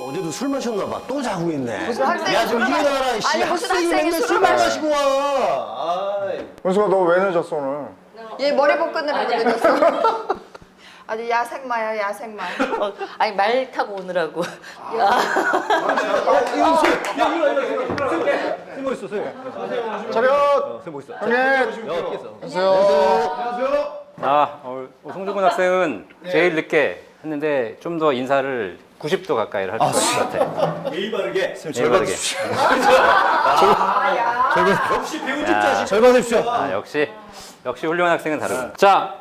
어제도 술 마셨나 봐. 또 자고 있네. 무슨 학생이 야, 좀 술을 일어나라. 씨. 아니, 무슨 학생이 학생이 맨날 술 술을 마시고 와. 아이. 은수가 너 왜 늦었어 오늘? 얘 머리 볶느라고 늦었어. 아주 야생마야 야생마. 아니 말 타고 오느라고. 이거 술. 야, 이거. 술 멋있어, 술. 차렷! 술 멋있어. 형님! 안녕하세요. 송중근 학생은 제일 늦게 했는데 좀 더 인사를 90도 가까이를 할 수가 있을 것 같아. 예의 바르게. 예의 바르게. 역시 배운 집자식. 절 받으십시오. 역시 훌륭한 학생은 다르고. 자,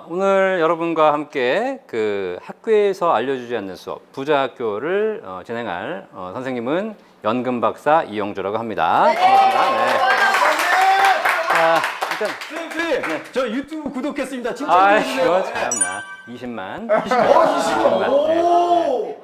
오늘 여러분과 함께 그 학교에서 알려주지 않는 수업, 부자학교를 진행할 선생님은 연금 박사 이영조라고 합니다. 반갑습니다. 네. 자, 일단. 선생님, 저 유튜브 구독했습니다. 칭찬 아이고, 해주세요. 참나. 20만. 20만. 네. 오.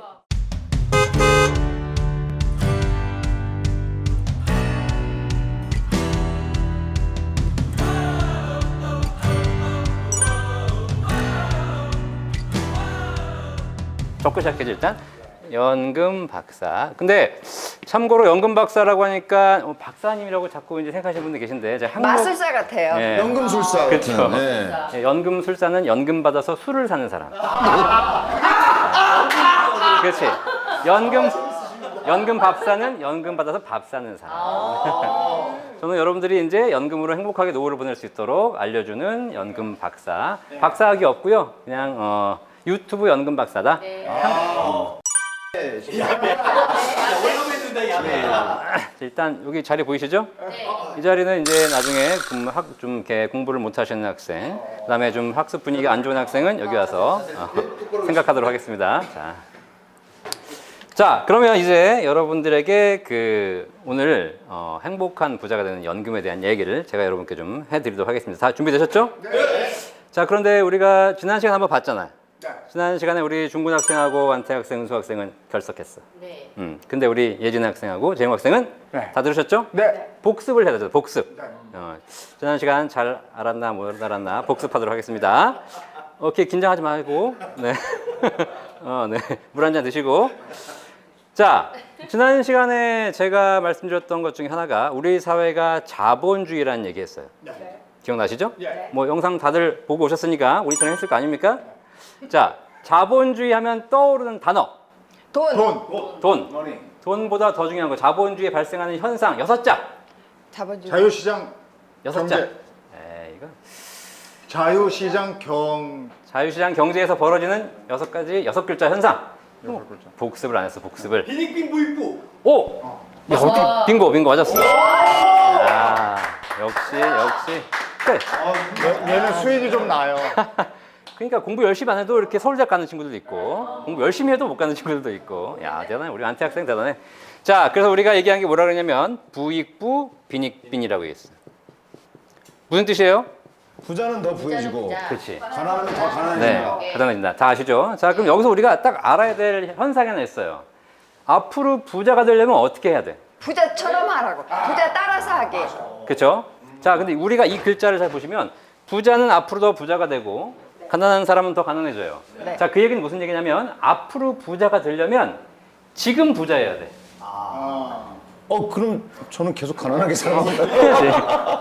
적고 시작해죠. 일단 연금 박사. 근데 참고로 연금 박사라고 하니까 박사님이라고 자꾸 이제 생각하시는 분들 계신데 제가 마술사 같아요. 예. 연금술사. 그렇죠. 네. 예, 연금술사는 연금 받아서 술을 사는 사람. 그렇지. 연금 밥사는 연금 받아서 밥 사는 사람. 저는 여러분들이 이제 연금으로 행복하게 노후를 보낼 수 있도록 알려주는 연금 박사. 박사학위 없고요. 그냥 유튜브 연금 박사다. 일단 여기 자리 보이시죠? 이 자리는 이제 나중에 좀 이렇게 공부를 못 하시는 학생, 그다음에 좀 학습 분위기가 안 좋은 학생은 여기 와서 생각하도록 하겠습니다. 자, 그러면 이제 여러분들에게 오늘 행복한 부자가 되는 연금에 대한 얘기를 제가 여러분께 좀 해드리도록 하겠습니다. 다 준비되셨죠? 네. 자, 그런데 우리가 지난 시간에 한번 봤잖아요. 지난 시간에 우리 중군 학생하고 안태 학생, 은수 학생은 결석했어. 네. 근데 우리 예진 학생하고 재영 학생은 네. 다 들으셨죠? 네. 복습을 해야 되죠. 복습. 지난 시간 잘 알았나 못 알았나 복습하도록 하겠습니다. 오케이, 긴장하지 말고, 네, 네, 물 한 잔 드시고. 자, 지난 시간에 제가 말씀드렸던 것 중에 하나가 우리 사회가 자본주의라는 얘기했어요. 기억나시죠? 뭐 영상 다들 보고 오셨으니까 우리처럼 했을 거 아닙니까? 자, 자본주의 하면 떠오르는 단어. 돈. 돈보다 더 중요한 거. 자본주의에 발생하는 현상 6자. 자본주의. 자유시장 6자. 경제. 이거. 자유시장 경제에서 벌어지는 6글자 현상. 6글자. 복습을 안 했어, 복습을. 비닉빈 부익부. 오! 야, 어떻게 빙고 맞았어. 야, 역시. 그래. 얘는 수익이 좀 나요. 그러니까 공부 열심히 안 해도 이렇게 서울대학 가는 친구들도 있고, 공부 열심히 해도 못 가는 친구들도 있고. 야, 대단해. 우리 안태 학생 대단해. 자, 그래서 우리가 얘기한 게 뭐라 그러냐면 부익부, 빈익빈이라고 얘기했어요. 무슨 뜻이에요? 부자는 더 부해지고 그렇지. 가난하면 더 가난해진다. 네, 가능해진다. 다 아시죠? 자, 그럼 여기서 우리가 딱 알아야 될 현상이 하나 있어요. 앞으로 부자가 되려면 어떻게 해야 돼? 부자처럼 하라고. 부자 따라서 하게. 그렇죠? 자, 근데 우리가 이 글자를 잘 보시면 부자는 앞으로 더 부자가 되고 가난한 사람은 더 가난해져요. 네. 자, 그 얘기는 무슨 얘기냐면 앞으로 부자가 되려면 지금 부자여야 돼. 그럼 저는 계속 가난하게 살아갑니다. 그렇지.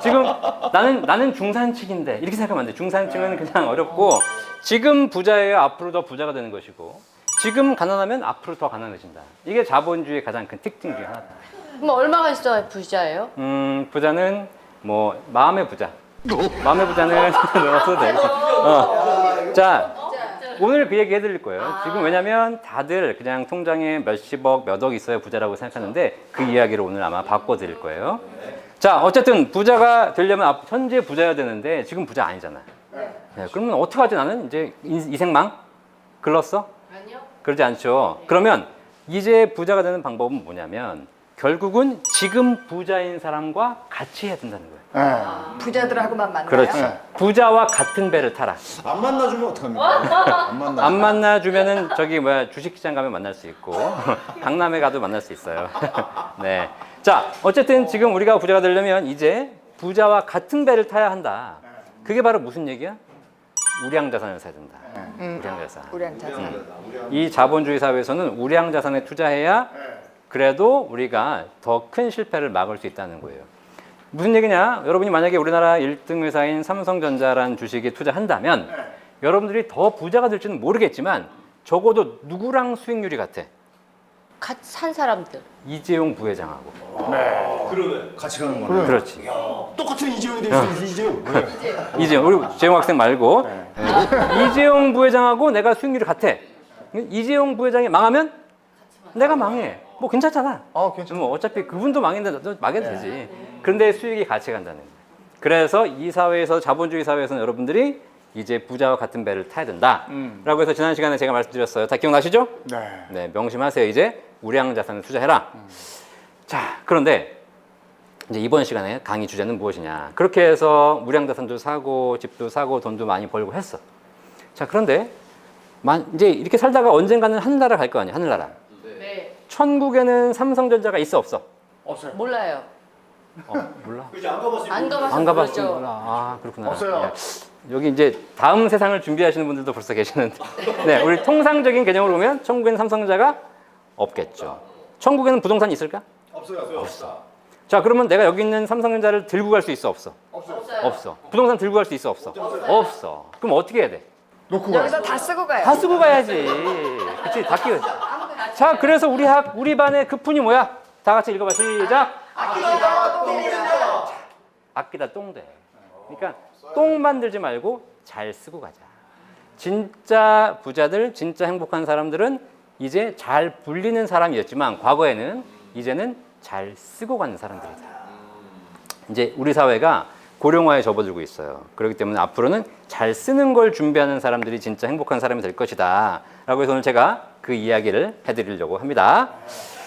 지금 나는 중산층인데 이렇게 생각하면 안 돼. 중산층은 그냥 어렵고 지금 부자예요. 앞으로 더 부자가 되는 것이고 지금 가난하면 앞으로 더 가난해진다. 이게 자본주의의 가장 큰 특징 중에 하나다. 그럼 얼마가 있어야 부자예요? 부자는 뭐 마음의 부자. 마음의 부자는 넣어도 되고. 자, 오늘 그 얘기 해드릴 거예요. 지금 왜냐면 다들 그냥 통장에 몇십억, 몇억 있어야 부자라고 생각하는데 그 이야기를 오늘 아마 바꿔드릴 거예요. 자, 어쨌든 부자가 되려면 현재 부자여야 되는데 지금 부자 아니잖아. 네, 그러면 어떻게 하지? 나는 이제 이생망? 글렀어? 아니요. 그러지 않죠. 그러면 이제 부자가 되는 방법은 뭐냐면 결국은 지금 부자인 사람과 같이 해야 된다는 거예요. 부자들하고만 만나요. 그렇지. 부자와 같은 배를 타라. 안 만나주면 어떡합니까? 안 만나주면은 주식시장 가면 만날 수 있고 강남에 가도 만날 수 있어요. 네. 자, 어쨌든 지금 우리가 부자가 되려면 이제 부자와 같은 배를 타야 한다. 그게 바로 무슨 얘기야? 우량 자산을 사야 된다. 우량 자산. 우량 자산. 이 자본주의 사회에서는 우량 자산에 투자해야 그래도 우리가 더 큰 실패를 막을 수 있다는 거예요. 무슨 얘기냐? 여러분이 만약에 우리나라 1등 회사인 삼성전자라는 주식에 투자한다면 여러분들이 더 부자가 될지는 모르겠지만 적어도 누구랑 수익률이 같아? 같이 산 사람들. 이재용 부회장하고. 같이 가는 거네. 그렇지. 똑같은 이재용이 될 수 있어, 이재용. 이재용, 우리 재용 학생 말고 이재용 부회장하고 내가 수익률이 같아. 이재용 부회장이 망하면 내가 망해. 뭐 괜찮잖아. 괜찮아. 뭐 어차피 그분도 망했는데 너 망해도 되지. 그런데 수익이 같이 간다는 거예요. 그래서 이 사회에서 자본주의 사회에서는 여러분들이 이제 부자와 같은 배를 타야 된다라고 해서 지난 시간에 제가 말씀드렸어요. 다 기억나시죠? 네. 네, 명심하세요. 이제 우량 자산을 투자해라. 자, 그런데 이제 이번 시간에 강의 주제는 무엇이냐? 그렇게 해서 우량 자산도 사고 집도 사고 돈도 많이 벌고 했어. 자, 그런데 이제 이렇게 살다가 언젠가는 하늘나라 갈 거 아니야? 하늘나라. 네. 천국에는 삼성전자가 있어 없어? 몰라요. 몰라. 안 가봐서 안 가봤지 모르죠. 몰라. 아, 그렇구나. 없어요. 예. 여기 이제 다음 세상을 준비하시는 분들도 벌써 계시는데. 네, 우리 통상적인 개념으로 보면 천국에는 삼성전자가 없겠죠. 천국에는 부동산이 있을까? 없어. 자, 그러면 내가 여기 있는 삼성전자를 들고 갈 수 있어 없어? 없어. 부동산 들고 갈 수 있어 없어? 없어. 그럼 어떻게 해야 돼? 놓고 가. 여기서 다 쓰고 가요. 다 쓰고 가야지. 그치? 다 끼워. 자, 그래서 우리 반의 급훈이 뭐야? 다 같이 읽어봐. 시작. 아끼다 똥돼. 그러니까 똥 만들지 말고 잘 쓰고 가자. 진짜 부자들, 진짜 행복한 사람들은 이제 잘 불리는 사람이었지만 과거에는 이제는 잘 쓰고 가는 사람들이다. 이제 우리 사회가 고령화에 접어들고 있어요. 그렇기 때문에 앞으로는 잘 쓰는 걸 준비하는 사람들이 진짜 행복한 사람이 될 것이다. 라고 해서 오늘 제가 그 이야기를 해드리려고 합니다.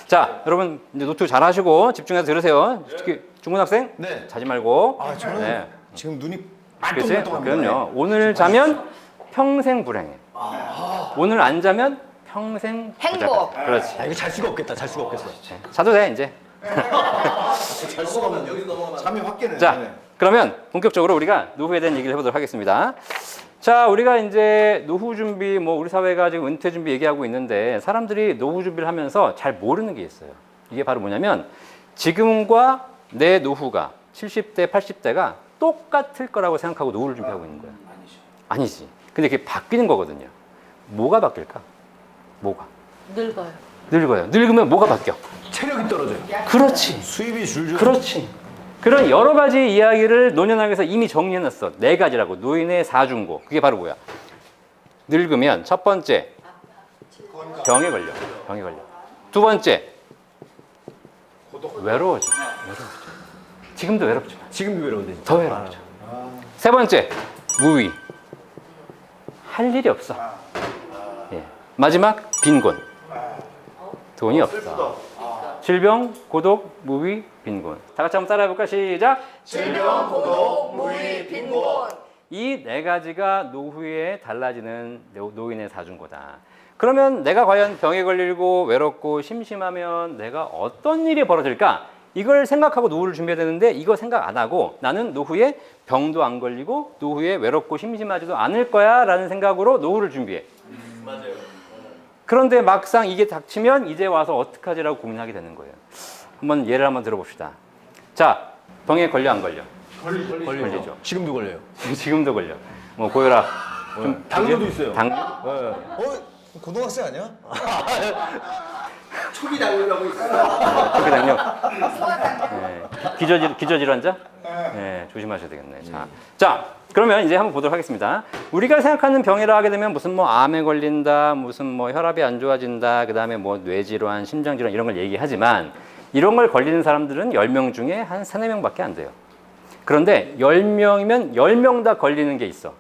자, 여러분 이제 노트 잘 하시고 집중해서 들으세요. 특히 중고등 학생 네. 자지 말고. 저는 네. 지금 눈이 그렇지? 말똥말똥합니다. 그럼요. 오늘 자면 평생 불행해. 오늘 안 자면 평생 행복. 부자가 돼. 그렇지. 이거 잘 수가 없겠다. 잘 수가 없겠어. 자도 돼 이제. 잘 수가 없는 여기 넘어가면 잠이 확 깨네. 자, 그러면 본격적으로 우리가 노후에 대한 얘기를 해보도록 하겠습니다. 자, 우리가 이제 노후 준비, 뭐 우리 사회가 지금 은퇴 준비 얘기하고 있는데 사람들이 노후 준비를 하면서 잘 모르는 게 있어요. 이게 바로 뭐냐면 지금과 내 노후가 70대, 80대가 똑같을 거라고 생각하고 노후를 준비하고 있는 거야. 아니지. 근데 그게 바뀌는 거거든요. 뭐가 바뀔까? 뭐가? 늙어요. 늙어요. 늙으면 뭐가 바뀌어? 체력이 떨어져요. 그렇지. 수입이 줄줄. 그렇지. 그런 여러 가지 이야기를 노년학에서 이미 정리해놨어. 4가지라고. 노인의 사중고. 그게 바로 뭐야? 늙으면 첫 번째 병에 걸려. 병에 걸려. 두 번째 외로워져. 지금도 외롭지만 지금도 외로운데. 더 외로워져. 세 번째 무위. 할 일이 없어. 예. 마지막 빈곤. 돈이 없어. 질병, 고독, 무위, 빈곤. 다 같이 한번 따라해볼까? 시작. 질병, 고독, 무위, 빈곤. 이 4가지가 노후에 달라지는 노인의 사중고다. 그러면 내가 과연 병에 걸리고 외롭고 심심하면 내가 어떤 일이 벌어질까? 이걸 생각하고 노후를 준비해야 되는데 이거 생각 안 하고 나는 노후에 병도 안 걸리고 노후에 외롭고 심심하지도 않을 거야 라는 생각으로 노후를 준비해. 맞아요. 그런데 막상 이게 닥치면 이제 와서 어떡하지라고 고민하게 되는 거예요. 한번 예를 한번 들어봅시다. 자, 병에 걸려 안 걸려? 걸리죠. 지금도 걸려요. 지금도 걸려. 뭐 고혈압. 좀 당뇨도 있어요. 당뇨? 고등학생 아니야? 초기 당뇨. 네. 기저질환자? 네, 조심하셔야 되겠네. 자, 그러면 이제 한번 보도록 하겠습니다. 우리가 생각하는 병이라 하게 되면 무슨 뭐 암에 걸린다, 무슨 뭐 혈압이 안 좋아진다, 그 다음에 뭐 뇌질환, 심장질환 이런 걸 얘기하지만 이런 걸 걸리는 사람들은 10명 중에 한 3, 4명밖에 안 돼요. 그런데 10명이면 10명 다 걸리는 게 있어.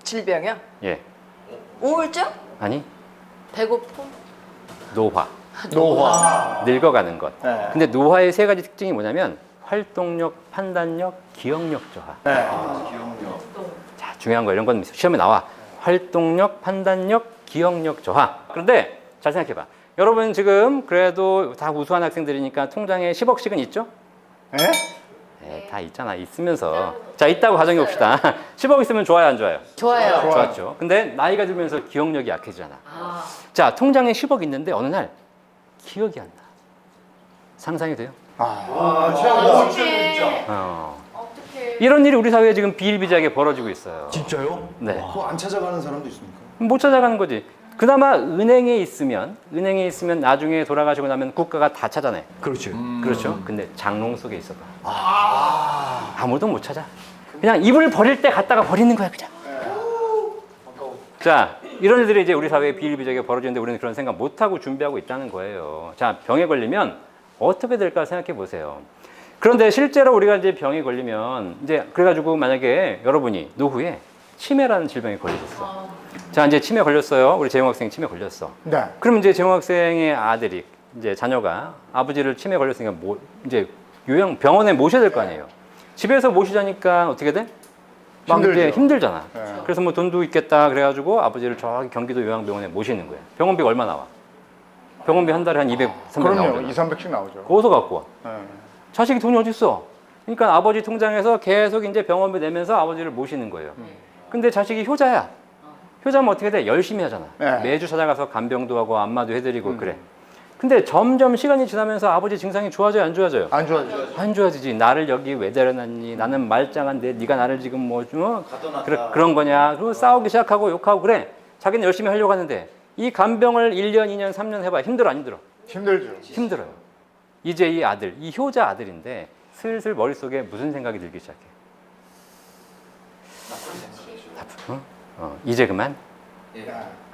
질병이요? 예. 우울증? 아니, 배고픔? 노화. 노화. 늙어가는 것. 네. 근데 노화의 3가지 특징이 뭐냐면 활동력, 판단력, 기억력 저하. 네. 자, 중요한 거 이런 건 시험에 나와. 활동력, 판단력, 기억력 저하. 그런데 잘 생각해봐. 여러분 지금 그래도 다 우수한 학생들이니까 통장에 10억씩은 있죠? 에? 다 있잖아. 있으면서. 자, 있다고 가정해 봅시다. 10억 있으면 좋아요, 안 좋아요? 좋아요. 좋았죠. 근데 나이가 들면서 기억력이 약해지잖아. 자, 통장에 10억 있는데 어느 날 기억이 안 나. 상상이 돼요? 어떡해. 어. 어떡해. 이런 일이 우리 사회에 지금 비일비재하게 벌어지고 있어요. 진짜요? 네. 그거 안 찾아가는 사람도 있습니까? 못 찾아가는 거지. 그나마 은행에 있으면 나중에 돌아가시고 나면 국가가 다 찾아내. 그렇지. 그렇죠. 근데 장롱 속에 있어봐. 아무도 못 찾아. 그냥 이불 버릴 때 갖다가 버리는 거야, 그냥. 자, 이런 일들이 이제 우리 사회에 비일비재하게 벌어지는데 우리는 그런 생각 못 하고 준비하고 있다는 거예요. 자, 병에 걸리면 어떻게 될까 생각해 보세요. 그런데 실제로 우리가 이제 병에 걸리면 이제 그래가지고 만약에 여러분이 노후에 치매라는 질병에 걸리셨어. 자, 이제 치매 걸렸어요. 우리 재용 학생 치매 걸렸어. 네. 그럼 이제 재용 학생의 아들이 이제 자녀가 아버지를 치매 걸렸으니까 이제 병원에 모셔야 될 거 아니에요. 집에서 모시자니까 어떻게 돼? 막 이제 힘들죠. 힘들잖아. 네. 그래서 뭐 돈도 있겠다 그래가지고 아버지를 저기 경기도 요양병원에 모시는 거예요. 병원비가 얼마 나와? 병원비 한 달에 한 200, 300 그럼요. 나오잖아. 2, 300씩 나오죠. 거기서 갖고 와. 네. 자식이 돈이 어디 있어? 그러니까 아버지 통장에서 계속 이제 병원비 내면서 아버지를 모시는 거예요. 근데 자식이 효자야. 효자면 어떻게 돼? 열심히 하잖아. 네. 매주 찾아가서 간병도 하고 안마도 해드리고 그래. 근데 점점 시간이 지나면서 아버지 증상이 좋아져요, 안 좋아져요? 안 좋아지죠. 안 좋아지지. 나를 여기 왜 데려놨니? 나는 말짱한데 네가 나를 지금 뭐 좀 그런 거냐? 그리고 싸우기 시작하고 욕하고 그래. 자기는 열심히 하려고 하는데 이 간병을 1년, 2년, 3년 해봐. 힘들어, 안 힘들어? 힘들죠. 힘들어요. 이제 이 아들, 이 효자 아들인데 슬슬 머릿속에 무슨 생각이 들기 시작해? 나쁜 이제 그만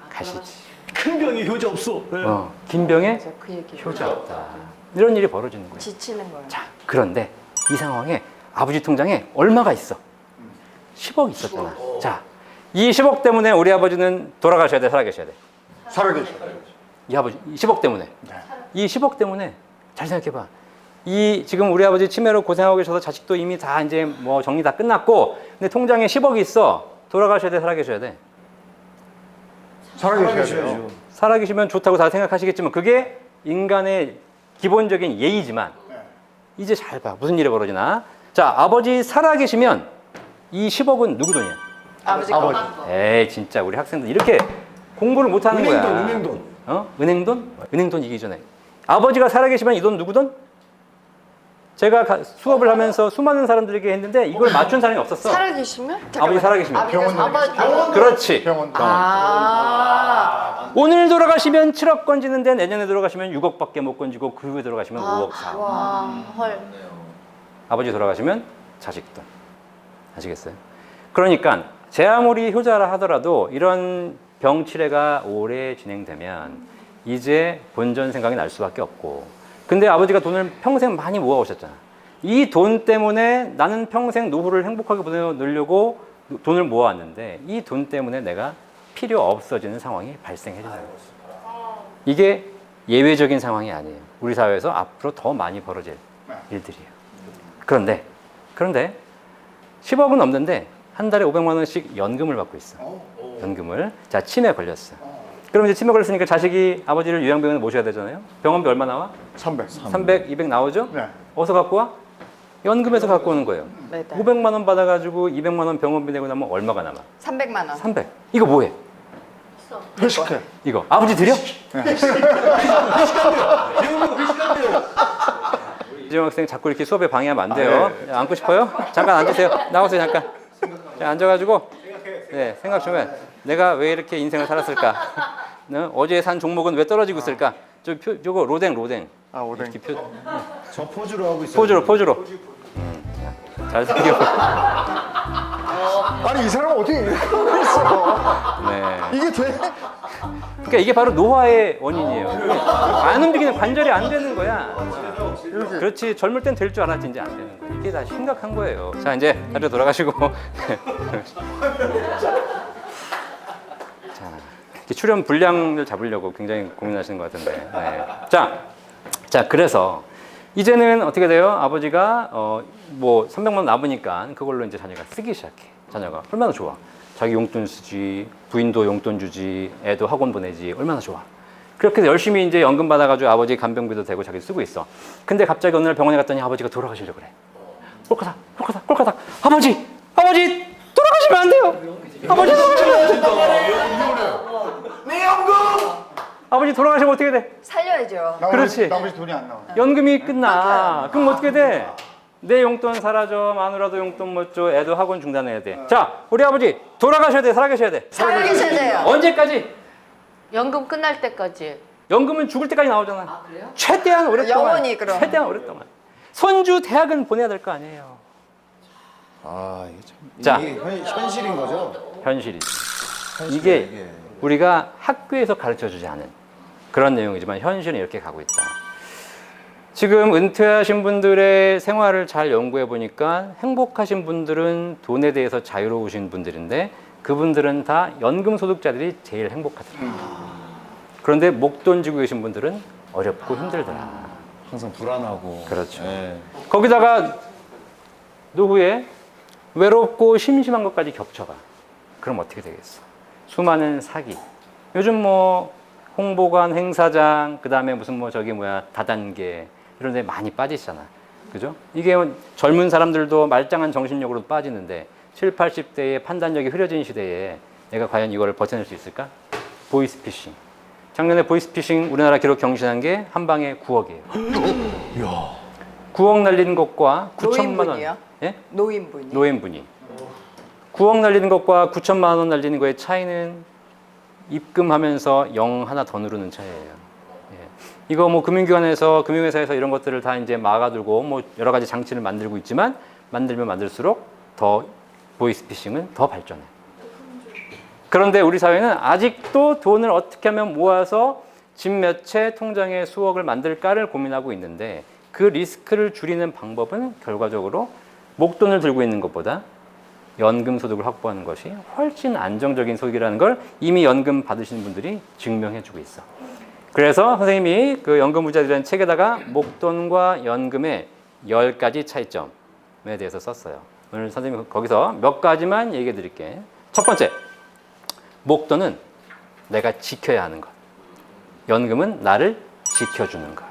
가시지. 큰 병이 효자 없어. 네. 김병에 맞아, 그 얘기. 효자 없다. 이런 일이 벌어지는 거예요. 지치는 거예요. 자, 그런데 이 상황에 아버지 통장에 얼마가 있어? 10억 있었잖아. 자, 이 10억 때문에 우리 아버지는 돌아가셔야 돼, 살아계셔야 돼? 살아계셔. 이 아버지, 이 10억 때문에. 네. 이 10억 때문에 잘 생각해봐. 이 지금 우리 아버지 치매로 고생하고 계셔서 자식도 이미 다 이제 뭐 정리 다 끝났고, 근데 통장에 10억이 있어. 돌아가셔야 돼, 살아계셔야 돼? 살아계셔야 돼요. 살아계시면 좋다고 다 생각하시겠지만 그게 인간의 기본적인 예의지만 이제 잘 봐. 무슨 일이 벌어지나? 자, 아버지 살아계시면 이 10억은 누구 돈이야? 아버지 아버지. 거. 에이, 진짜 우리 학생들 이렇게 공부를 못 하는 거야. 은행돈. 은행돈? 은행돈 이기 전에. 아버지가 살아계시면 이 돈 누구 돈? 제가 수업을 하면서 수많은 사람들에게 했는데 이걸 맞춘 사람이 없었어. 살아계시면? 아버지 살아계시면. 병원 아버지. 그렇지. 병원. 아. 오늘 돌아가시면 7억 건지는데 내년에 돌아가시면 6억밖에 못 건지고 그 후에 돌아가시면 5억 4억. 와, 헐. 아버지 돌아가시면 자식 돈. 아시겠어요? 그러니까 제 아무리 효자라 하더라도 이런 병치레가 오래 진행되면 이제 본전 생각이 날 수밖에 없고, 근데 아버지가 돈을 평생 많이 모아오셨잖아. 이 돈 때문에 나는 평생 노후를 행복하게 보내려고 돈을 모아왔는데 이 돈 때문에 내가 필요 없어지는 상황이 발생해지는 거예요. 이게 예외적인 상황이 아니에요. 우리 사회에서 앞으로 더 많이 벌어질 일들이에요. 그런데 10억은 없는데 한 달에 500만 원씩 연금을 받고 있어. 연금을. 자, 치매 걸렸어. 그럼 이제 치매 걸렸으니까 자식이 아버지를 요양병원에 모셔야 되잖아요. 병원비 얼마 나와? 300. 300, 200 나오죠? 네. 어디서 갖고 와? 연금에서 갖고 오는 거예요. 매달. 500만 원 받아가지고 200만 원 병원비 내고 나면 얼마가 남아? 300만 원. 300. 이거 뭐해? 회식해. 이거 아버지 드려? 이재용 학생 자꾸 이렇게 수업에 방해하면 안 돼요. 앉고 싶어요? 잠깐 앉으세요. 나오세요 잠깐. 자, 앉아가지고 생각 좀 해. 내가 왜 이렇게 인생을 살았을까? 어제 산 종목은 왜 떨어지고 있을까? 저거 로댕. 아, 오뎅. 이렇게 표, 저 포즈로 하고 있어요. 포즈로. 잘생겨. 아니, 이 사람은 어떻게 이러고 있어? 네. 이게 돼? 그러니까 이게 바로 노화의 원인이에요. 안 움직이는 관절이 안 되는 거야. 그렇지. 젊을 땐 될 줄 알았지 이제 안 되는 거야. 이게 다 심각한 거예요. 자, 이제 자리로 돌아가시고. 자, 이렇게 출연 분량을 잡으려고 굉장히 고민하시는 것 같은데. 네. 자, 그래서 이제는 어떻게 돼요? 아버지가 뭐 300만 원 남으니까 그걸로 이제 자녀가 쓰기 시작해. 자녀가 얼마나 좋아. 자기 용돈 쓰지, 부인도 용돈 주지, 애도 학원 보내지, 얼마나 좋아. 그렇게 열심히 이제 연금 받아가지고 아버지 간병비도 되고 자기 쓰고 있어. 근데 갑자기 어느 날 병원에 갔더니 아버지가 돌아가시려고 그래. 꼴까닥. 아버지 돌아가시면 안 돼요. 아버지 돌아가시면 안 돼요. 내 연금! 아버지 돌아가시면 어떻게 돼? 살려야죠. 그렇지. 나머지 돈이 안 나와. 연금이 끝나. 그럼 어떻게 돼? 내 용돈 사라져. 마누라도 용돈 못 줘. 애도 학원 중단해야 돼. 자, 우리 아버지 돌아가셔야 돼. 살아계셔야 돼. 살아계셔야 돼요. 언제까지? 연금 끝날 때까지. 연금은 죽을 때까지 나오잖아. 아, 그래요? 최대한 오랫동안. 영원히 그럼. 최대한 오랫동안. 손주 대학은 보내야 될 거 아니에요. 아, 이게 참. 자. 이게 현실인 거죠? 현실이지. 이게 우리가 학교에서 가르쳐주지 않은 그런 내용이지만 현실은 이렇게 가고 있다. 지금 은퇴하신 분들의 생활을 잘 연구해 보니까 행복하신 분들은 돈에 대해서 자유로우신 분들인데 그분들은 다 연금 소득자들이 제일 행복하더라. 그런데 목돈 쥐고 계신 분들은 어렵고 힘들더라. 항상 불안하고. 그렇죠. 예. 거기다가 노후에 외롭고 심심한 것까지 겹쳐가. 그럼 어떻게 되겠어? 수많은 사기. 요즘 뭐 홍보관, 행사장, 그 다음에 무슨 뭐 저기 뭐야 다단계 이런 데 많이 빠지잖아. 그죠? 이게 젊은 사람들도 말짱한 정신력으로 빠지는데 7, 80대의 판단력이 흐려진 시대에 내가 과연 이거를 버텨낼 수 있을까? 보이스피싱. 작년에 보이스피싱 우리나라 기록 경신한 게 한 방에 9억이에요. 9억 날리는 것과 9천만 원. 노인분이요? 예? 노인분이. 노인분이. 9억 날리는 것과 9천만 원 날리는 거의 차이는 입금하면서 0 하나 더 누르는 차이예요. 예. 이거 뭐 금융기관에서 금융회사에서 이런 것들을 다 이제 막아두고 뭐 여러 가지 장치를 만들고 있지만 만들면 만들수록 더 보이스피싱은 더 발전해. 그런데 우리 사회는 아직도 돈을 어떻게 하면 모아서 집 몇 채 통장에 수억을 만들까를 고민하고 있는데 그 리스크를 줄이는 방법은 결과적으로 목돈을 들고 있는 것보다 연금 소득을 확보하는 것이 훨씬 안정적인 소득이라는 걸 이미 연금 받으시는 분들이 증명해주고 있어. 그래서 선생님이 그 연금 부자들이라는 책에다가 목돈과 연금의 10가지 차이점에 대해서 썼어요. 오늘 선생님이 거기서 몇 가지만 얘기해 드릴게. 첫 번째, 목돈은 내가 지켜야 하는 것. 연금은 나를 지켜주는 것.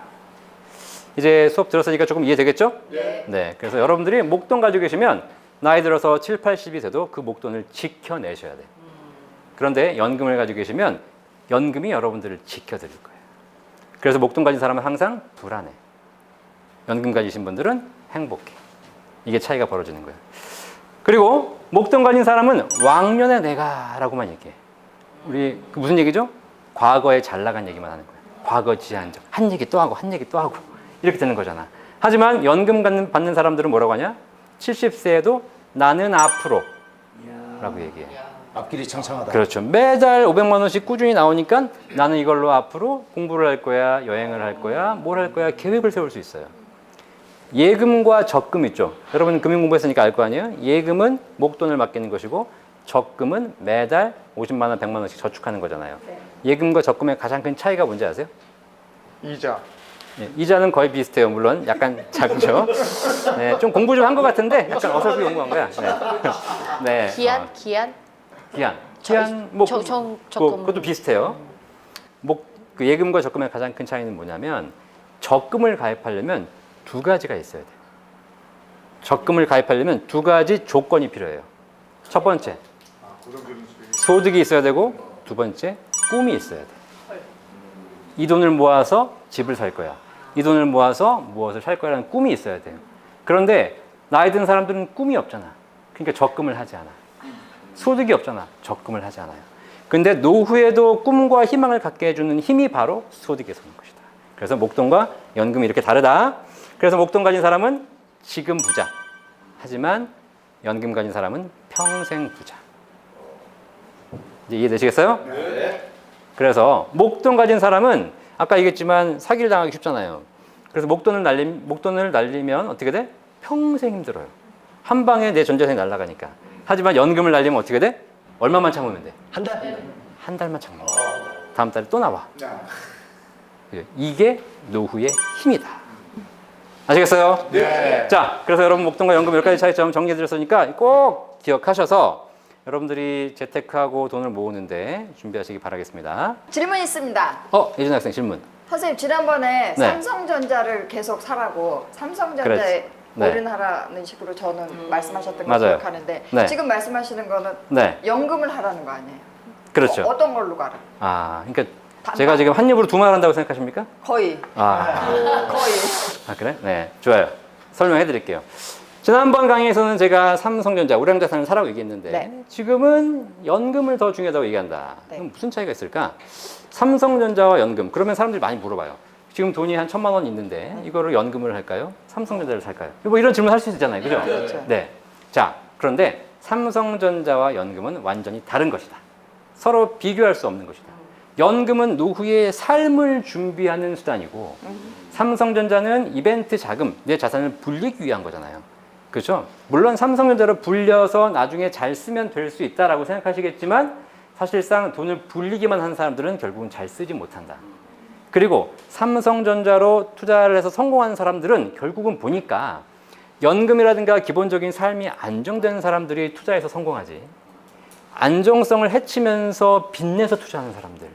이제 수업 들었으니까 조금 이해되겠죠? 네. 그래서 여러분들이 목돈 가지고 계시면 나이 들어서 7, 80이 돼도 그 목돈을 지켜내셔야 돼. 그런데 연금을 가지고 계시면 연금이 여러분들을 지켜드릴 거예요. 그래서 목돈 가진 사람은 항상 불안해. 연금 가지신 분들은 행복해. 이게 차이가 벌어지는 거예요. 그리고 목돈 가진 사람은 왕년에 내가라고만 얘기해. 우리 그 무슨 얘기죠? 과거에 잘 나간 얘기만 하는 거예요. 과거 지한적. 한 얘기 또 하고 한 얘기 또 하고 이렇게 되는 거잖아. 하지만 연금 받는 사람들은 뭐라고 하냐? 70세에도 나는 앞으로 라고 얘기해. 앞길이 창창하다. 그렇죠. 매달 500만 원씩 꾸준히 나오니까 나는 이걸로 앞으로 공부를 할 거야, 여행을 할 거야, 뭘 할 거야, 계획을 세울 수 있어요. 예금과 적금 있죠. 여러분 금융 공부했으니까 알 거 아니에요? 예금은 목돈을 맡기는 것이고 적금은 매달 50만 원, 100만 원씩 저축하는 거잖아요. 예금과 적금의 가장 큰 차이가 뭔지 아세요? 이자. 네, 이자는 거의 비슷해요. 물론 약간 작죠. 네, 좀 공부 좀 한 것 같은데 약간 어설프게 공부한 거야. 네. 네, 기한? 기한 뭐 적금. 그것도 비슷해요. 그 예금과 적금의 가장 큰 차이는 뭐냐면 적금을 가입하려면 두 가지가 있어야 돼요. 적금을 가입하려면 두 가지 조건이 필요해요. 첫 번째, 소득이 있어야 되고 두 번째, 꿈이 있어야 돼. 이 돈을 모아서 집을 살 거야. 이 돈을 모아서 무엇을 살 거야라는 꿈이 있어야 돼요. 그런데 나이 든 사람들은 꿈이 없잖아. 그러니까 적금을 하지 않아. 소득이 없잖아. 적금을 하지 않아요. 근데 노후에도 꿈과 희망을 갖게 해주는 힘이 바로 소득에서 오는 것이다. 그래서 목돈과 연금이 이렇게 다르다. 그래서 목돈 가진 사람은 지금 부자. 하지만 연금 가진 사람은 평생 부자. 이제 이해되시겠어요? 네. 그래서 목돈 가진 사람은 아까 얘기했지만 사기를 당하기 쉽잖아요. 그래서 목돈을 날리면 어떻게 돼? 평생 힘들어요. 한 방에 내 전 재산이 날아가니까. 하지만 연금을 날리면 어떻게 돼? 얼마만 참으면 돼? 한 달? 한 달만 참으면 돼. 다음 달에 또 나와. 이게 노후의 힘이다. 아시겠어요? 네. 자, 그래서 여러분 목돈과 연금 몇 가지 차이점 정리해 드렸으니까 꼭 기억하셔서 여러분들이 재테크하고 돈을 모으는데 준비하시기 바라겠습니다. 질문 있습니다. 예진 학생 질문. 선생님 지난번에 네. 삼성전자를 계속 사라고 삼성전자에 네. 올인하라는 식으로 저는 말씀하셨던 걸 맞아요. 기억하는데 네. 지금 말씀하시는 거는 네, 연금을 하라는 거 아니에요? 그렇죠. 어떤 걸로 가라? 아, 그러니까 반반. 제가 지금 한 입으로 두 말 한다고 생각하십니까? 거의 거의. 거의. 그래? 네, 좋아요. 설명해 드릴게요. 지난번 강의에서는 제가 삼성전자, 우량자산을 사라고 얘기했는데 네. 지금은 연금을 더 중요하다고 얘기한다. 네. 그럼 무슨 차이가 있을까? 삼성전자와 연금. 그러면 사람들이 많이 물어봐요. 지금 돈이 한 1,000만 원 있는데 이거를 연금을 할까요? 삼성전자를 살까요? 뭐 이런 질문 할 수 있잖아요. 그죠? 그렇죠. 네. 자, 그런데 삼성전자와 연금은 완전히 다른 것이다. 서로 비교할 수 없는 것이다. 연금은 노후의 삶을 준비하는 수단이고 삼성전자는 이벤트 자금, 내 자산을 불리기 위한 거잖아요. 그렇죠? 물론 삼성전자로 불려서 나중에 잘 쓰면 될 수 있다라고 생각하시겠지만 사실상 돈을 불리기만 한 사람들은 결국은 잘 쓰지 못한다. 그리고 삼성전자로 투자를 해서 성공한 사람들은 결국은 보니까 연금이라든가 기본적인 삶이 안정된 사람들이 투자해서 성공하지. 안정성을 해치면서 빚내서 투자하는 사람들,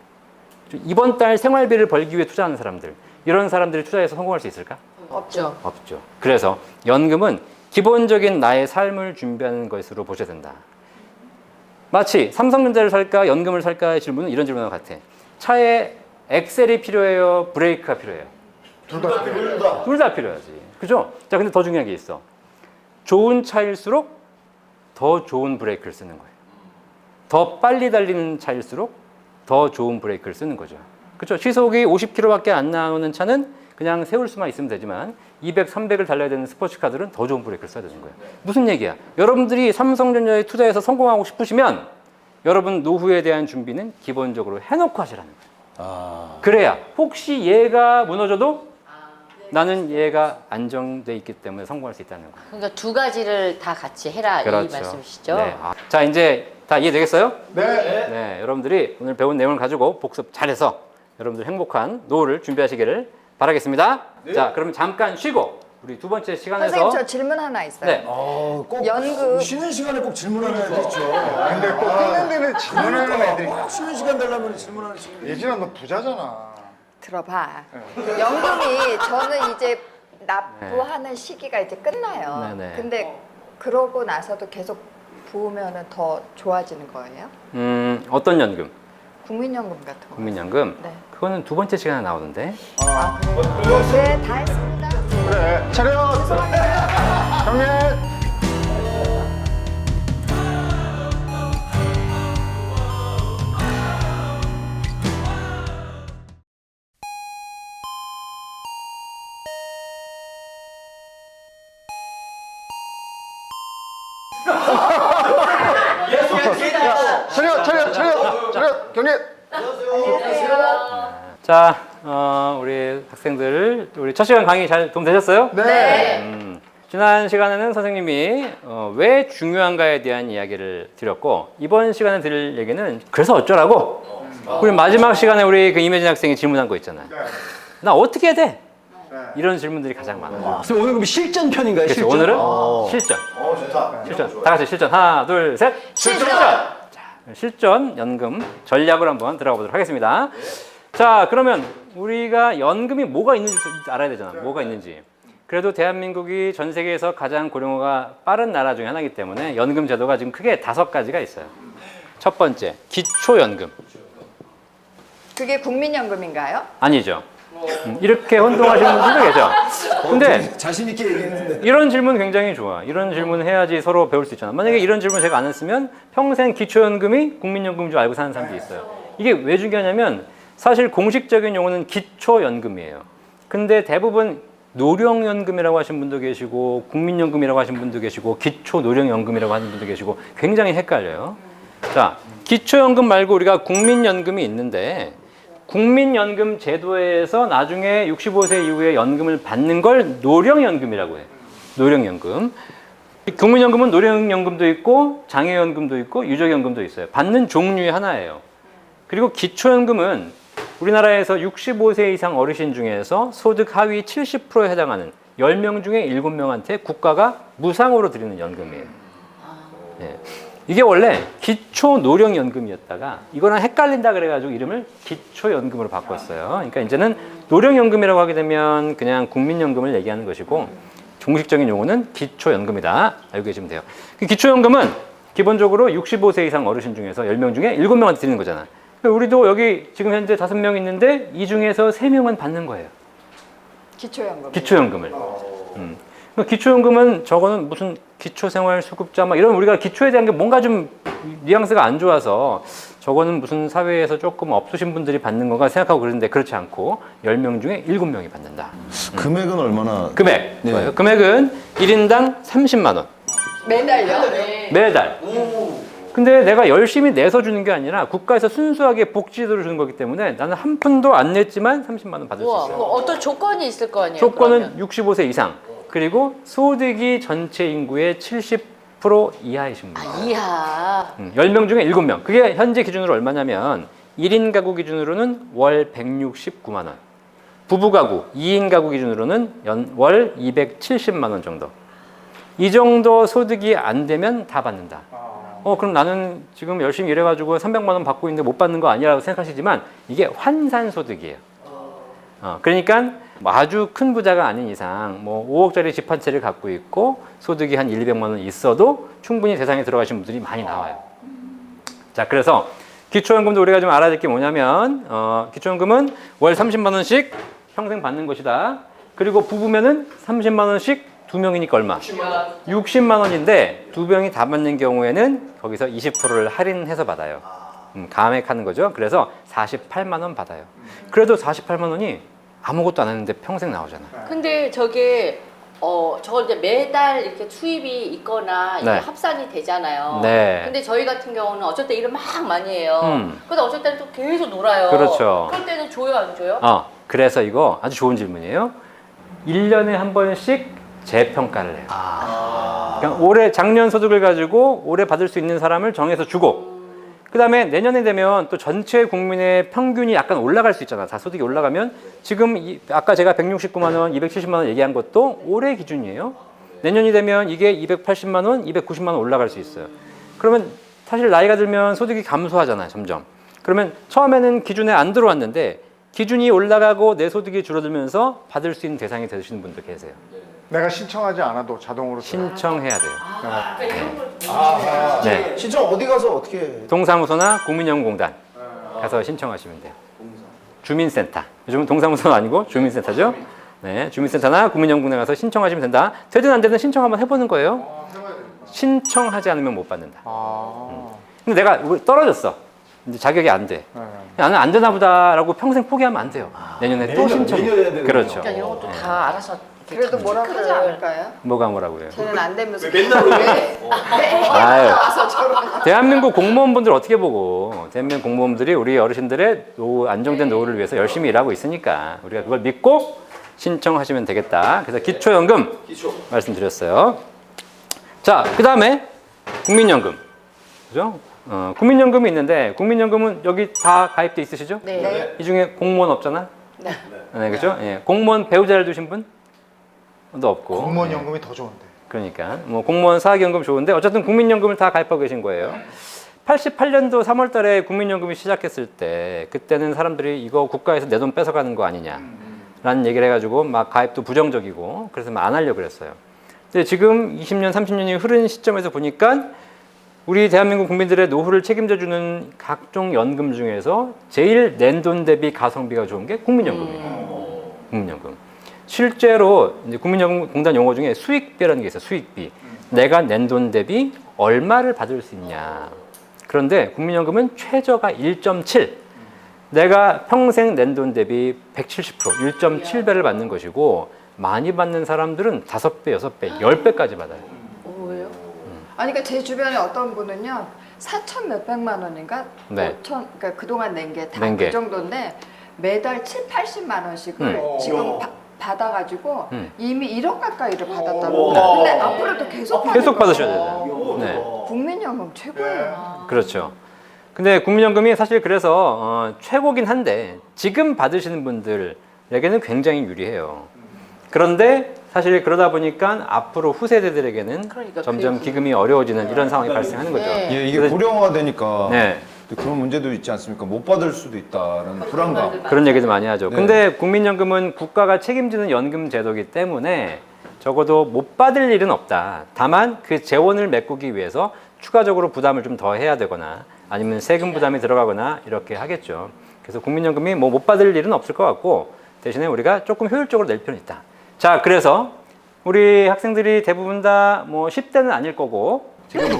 이번 달 생활비를 벌기 위해 투자하는 사람들, 이런 사람들이 투자해서 성공할 수 있을까? 없죠. 없죠. 그래서 연금은 기본적인 나의 삶을 준비하는 것으로 보셔야 된다. 마치 삼성전자를 살까 연금을 살까의 질문은 이런 질문과 같아. 차에 엑셀이 필요해요? 브레이크가 필요해요? 둘 다 필요해요. 둘 다 필요하지. 그죠? 자, 근데 더 중요한 게 있어. 좋은 차일수록 더 좋은 브레이크를 쓰는 거예요. 더 빨리 달리는 차일수록 더 좋은 브레이크를 쓰는 거죠. 그렇죠? 시속이 50km밖에 안 나오는 차는 그냥 세울 수만 있으면 되지만 200, 300을 달려야 되는 스포츠카들은 더 좋은 브레이크를 써야 되는 거예요. 무슨 얘기야? 여러분들이 삼성전자에 투자해서 성공하고 싶으시면 여러분 노후에 대한 준비는 기본적으로 해놓고 하시라는 거예요. 아, 그래야 혹시 얘가 무너져도 나는 얘가 안정돼 있기 때문에 성공할 수 있다는 거예요. 그러니까 두 가지를 다 같이 해라 이 말씀이시죠? 네. 자, 이제 다 이해되겠어요? 네. 네, 여러분들이 오늘 배운 내용을 가지고 복습 잘해서 여러분들 행복한 노후를 준비하시기를 바라겠습니다. 자, 그러면 잠깐 쉬고 우리 두 번째 시간에서 선생님 저 질문 하나 있어요. 네. 꼭 연금. 쉬는 시간에 꼭 질문하는 애들 있죠. 근데 꼭 끊는 데는 질문하는 애들이. 꼭 쉬는 시간 달라면 질문하는 친구. 예진아 너 부자잖아. 들어봐. 연금이 저는 이제 납부하는 시기가 이제 끝나요. 네네. 근데 그러고 나서도 계속 부으면은 더 좋아지는 거예요? 어떤 연금? 국민연금 같은 거. 국민연금? 네. 그거는 두 번째 시간에 나오는데. 아, 그래요? 네, 다 했습니다. 그래. 차렷. 정리. 차렷. 경례. 자, 우리 학생들, 우리 첫 시간 강의 잘 도움되셨어요? 네. 지난 시간에는 선생님이 왜 중요한가에 대한 이야기를 드렸고 이번 시간에 드릴 얘기는 그래서 어쩌라고? 우리 마지막 시간에 우리 그 임혜진 학생이 질문한 거 있잖아요. 나 어떻게 해야 돼? 이런 질문들이 가장 많아요. 선생님 오늘 그럼 실전 편인가요? 그래서 실전? 오늘은 실전. 좋다. 실전. 다 같이 실전. 하나, 둘, 셋. 실전! 자, 실전 연금 전략을 한번 들어가 보도록 하겠습니다. 자, 그러면 우리가 연금이 뭐가 있는지 알아야 되잖아. 뭐가 있는지. 그래도 대한민국이 전 세계에서 가장 고령화가 빠른 나라 중에 하나이기 때문에 연금 제도가 지금 크게 5가지가 있어요. 첫 번째, 기초연금. 그게 국민연금인가요? 아니죠. 이렇게 혼동하시는 분들도 계셔. 근데 자신 있게 얘기했는데. 이런 질문 굉장히 좋아. 이런 질문 해야지 서로 배울 수 있잖아. 만약에 이런 질문 제가 안 했으면 평생 기초연금이 국민연금인 줄 알고 사는 사람들이 있어요. 이게 왜 중요하냐면 사실 공식적인 용어는 기초연금이에요. 근데 대부분 노령연금이라고 하신 분도 계시고 국민연금이라고 하신 분도 계시고 기초노령연금이라고 하는 분도 계시고 굉장히 헷갈려요. 자, 기초연금 말고 우리가 국민연금이 있는데 국민연금 제도에서 나중에 65세 이후에 연금을 받는 걸 노령연금이라고 해요. 노령연금. 국민연금은 노령연금도 있고 장애연금도 있고 유족연금도 있어요. 받는 종류의 하나예요. 그리고 기초연금은 우리나라에서 65세 이상 어르신 중에서 소득 하위 70%에 해당하는 10명 중에 7명한테 국가가 무상으로 드리는 연금이에요. 예. 이게 원래 기초노령연금이었다가 이거랑 헷갈린다 그래가지고 이름을 기초연금으로 바꿨어요. 그러니까 이제는 노령연금이라고 하게 되면 그냥 국민연금을 얘기하는 것이고 공식적인 용어는 기초연금이다. 알고 계시면 돼요. 그 기초연금은 기본적으로 65세 이상 어르신 중에서 10명 중에 7명한테 드리는 거잖아. 우리도 여기 지금 현재 5명 있는데 이 중에서 3명은 받는 거예요. 기초연금. 기초연금을. 기초연금은 저거는 무슨 기초생활수급자 막 이런 우리가 기초에 대한 게 뭔가 좀 뉘앙스가 안 좋아서 저거는 무슨 사회에서 조금 없으신 분들이 받는 건가 생각하고 그러는데 그렇지 않고 10명 중에 7명이 받는다. 금액은 얼마나? 금액. 네. 좋아요. 금액은 1인당 30만 원. 매달요? 매달. 근데 내가 열심히 내서 주는 게 아니라 국가에서 순수하게 복지제도를 주는 거기 때문에 나는 한 푼도 안 냈지만 30만 원 받을 수 우와, 있어요. 뭐 어떤 조건이 있을 거 아니에요? 조건은 그러면? 65세 이상 그리고 소득이 전체 인구의 70% 이하이신 분. 이야. 10명 중에 7명. 그게 현재 기준으로 얼마냐면 1인 가구 기준으로는 월 169만 원. 부부 가구, 2인 가구 기준으로는 월 270만 원 정도. 이 정도 소득이 안 되면 다 받는다. 그럼 나는 지금 열심히 일해가지고 300만 원 받고 있는데 못 받는 거 아니라고 생각하시지만 이게 환산 소득이에요. 그러니까 뭐 아주 큰 부자가 아닌 이상 뭐 5억짜리 집 한 채를 갖고 있고 소득이 한 200만 원 있어도 충분히 대상에 들어가신 분들이 많이 나와요. 자, 그래서 기초연금도 우리가 좀 알아야 될 게 뭐냐면 기초연금은 월 30만 원씩 평생 받는 것이다. 그리고 부부면은 30만 원씩 2명이니까 얼마? 60만 원인데 2명이 다 받는 경우에는 거기서 20%를 할인해서 받아요. 감액하는 거죠. 그래서 48만 원 받아요. 그래도 48만 원이 아무것도 안 했는데 평생 나오잖아. 근데 저게 저거 이제 매달 이렇게 수입이 있거나 이게 네. 합산이 되잖아요. 네. 근데 저희 같은 경우는 어쩔 때 일을 막 많이 해요. 근데 어쩔 때는 또 계속 놀아요. 그렇죠. 그럴 때는 줘요, 안 줘요? 그래서 이거 아주 좋은 질문이에요. 1년에 한 번씩 재평가를 해요. 그러니까 올해 작년 소득을 가지고 올해 받을 수 있는 사람을 정해서 주고 그 다음에 내년에 되면 또 전체 국민의 평균이 약간 올라갈 수 있잖아. 다 소득이 올라가면 지금 아까 제가 169만 원, 270만 원 얘기한 것도 올해 기준이에요. 내년이 되면 이게 280만 원, 290만 원 올라갈 수 있어요. 그러면 사실 나이가 들면 소득이 감소하잖아요. 점점. 그러면 처음에는 기준에 안 들어왔는데 기준이 올라가고 내 소득이 줄어들면서 받을 수 있는 대상이 되시는 분들 계세요. 내가 신청하지 않아도 자동으로 신청해야 돼요. 네. 네. 신청 어디 가서 어떻게 해? 동사무소나 국민연금공단 가서 신청하시면 돼요. 주민센터. 요즘은 동사무소는 아니고 주민센터죠. 네, 주민센터나 국민연금공단 가서 신청하시면 된다. 되든 안 되든 신청 한번 해보는 거예요. 신청하지 않으면 못 받는다. 근데 내가 떨어졌어. 이제 자격이 안 돼. 나는 안 되나 보다라고 평생 포기하면 안 돼요. 내년에 또 신청. 매년 해야 되는 그렇죠. 그러니까 이런 것도 다 알아서 이렇게 그래도 뭐라 그러지 않을까요? 뭐라고요? 쟤는 안 되면서 맨날 아유. 와서 저런. 대한민국 공무원분들 어떻게 보고 대한민국 공무원분들이 우리 어르신들의 안정된 노후를 위해서 열심히 일하고 있으니까 우리가 그걸 믿고 신청하시면 되겠다. 그래서 기초연금 말씀드렸어요. 자, 그 다음에 국민연금. 그죠? 국민연금이 있는데 국민연금은 여기 다 가입돼 있으시죠? 네. 이 중에 공무원 없잖아? 네. 네, 그죠? 예. 공무원 배우자를 두신 분? 도 없고. 공무원 예. 연금이 더 좋은데. 그러니까 뭐 공무원 사학연금 좋은데 어쨌든 국민연금을 다 가입하고 계신 거예요. 88년도 3월 달에 국민연금이 시작했을 때 그때는 사람들이 이거 국가에서 내 돈 뺏어가는 거 아니냐라는 얘기를 해가지고 막 가입도 부정적이고 그래서 막 안 하려고 그랬어요. 근데 지금 20년, 30년이 흐른 시점에서 보니까 우리 대한민국 국민들의 노후를 책임져주는 각종 연금 중에서 제일 낸 돈 대비 가성비가 좋은 게 국민연금이에요. 국민연금. 실제로 이제 국민연금공단 용어 중에 수익비라는 게 있어요. 수익비. 내가 낸 돈 대비 얼마를 받을 수 있냐. 그런데 국민연금은 최저가 1.7. 내가 평생 낸 돈 대비 170%, 1.7배를 받는 것이고 많이 받는 사람들은 5배, 6배, 10배까지 받아요. 왜요? 아니 그러니까 제 주변에 어떤 분은요 4천 몇백만 원인가 네. 5천 그러니까 그동안 낸 게 다 낸 게. 그 정도인데 매달 7, 80만 원씩을 지금 받아가지고 이미 1억 가까이를 받았다고. 근데 앞으로도 계속 받으셔야 돼요. 네. 국민연금 최고예요. 그렇죠. 근데 국민연금이 사실 그래서 최고긴 한데 지금 받으시는 분들에게는 굉장히 유리해요. 그런데 사실 그러다 보니까 앞으로 후세대들에게는 그러니까 점점 기금이 어려워지는 이런 상황이 발생하는 거죠. 네. 예, 이게 그래서- 고령화 되니까 네. 그런 문제도 있지 않습니까? 못 받을 수도 있다는 불안감. 그런 얘기도 많이 하죠. 네. 근데 국민연금은 국가가 책임지는 연금 제도이기 때문에 적어도 못 받을 일은 없다. 다만 그 재원을 메꾸기 위해서 추가적으로 부담을 좀 더 해야 되거나 아니면 세금 부담이 들어가거나 이렇게 하겠죠. 그래서 국민연금이 뭐 못 받을 일은 없을 것 같고 대신에 우리가 조금 효율적으로 낼 필요는 있다. 자, 그래서 우리 학생들이 대부분 다 뭐 10대는 아닐 거고 지금 왜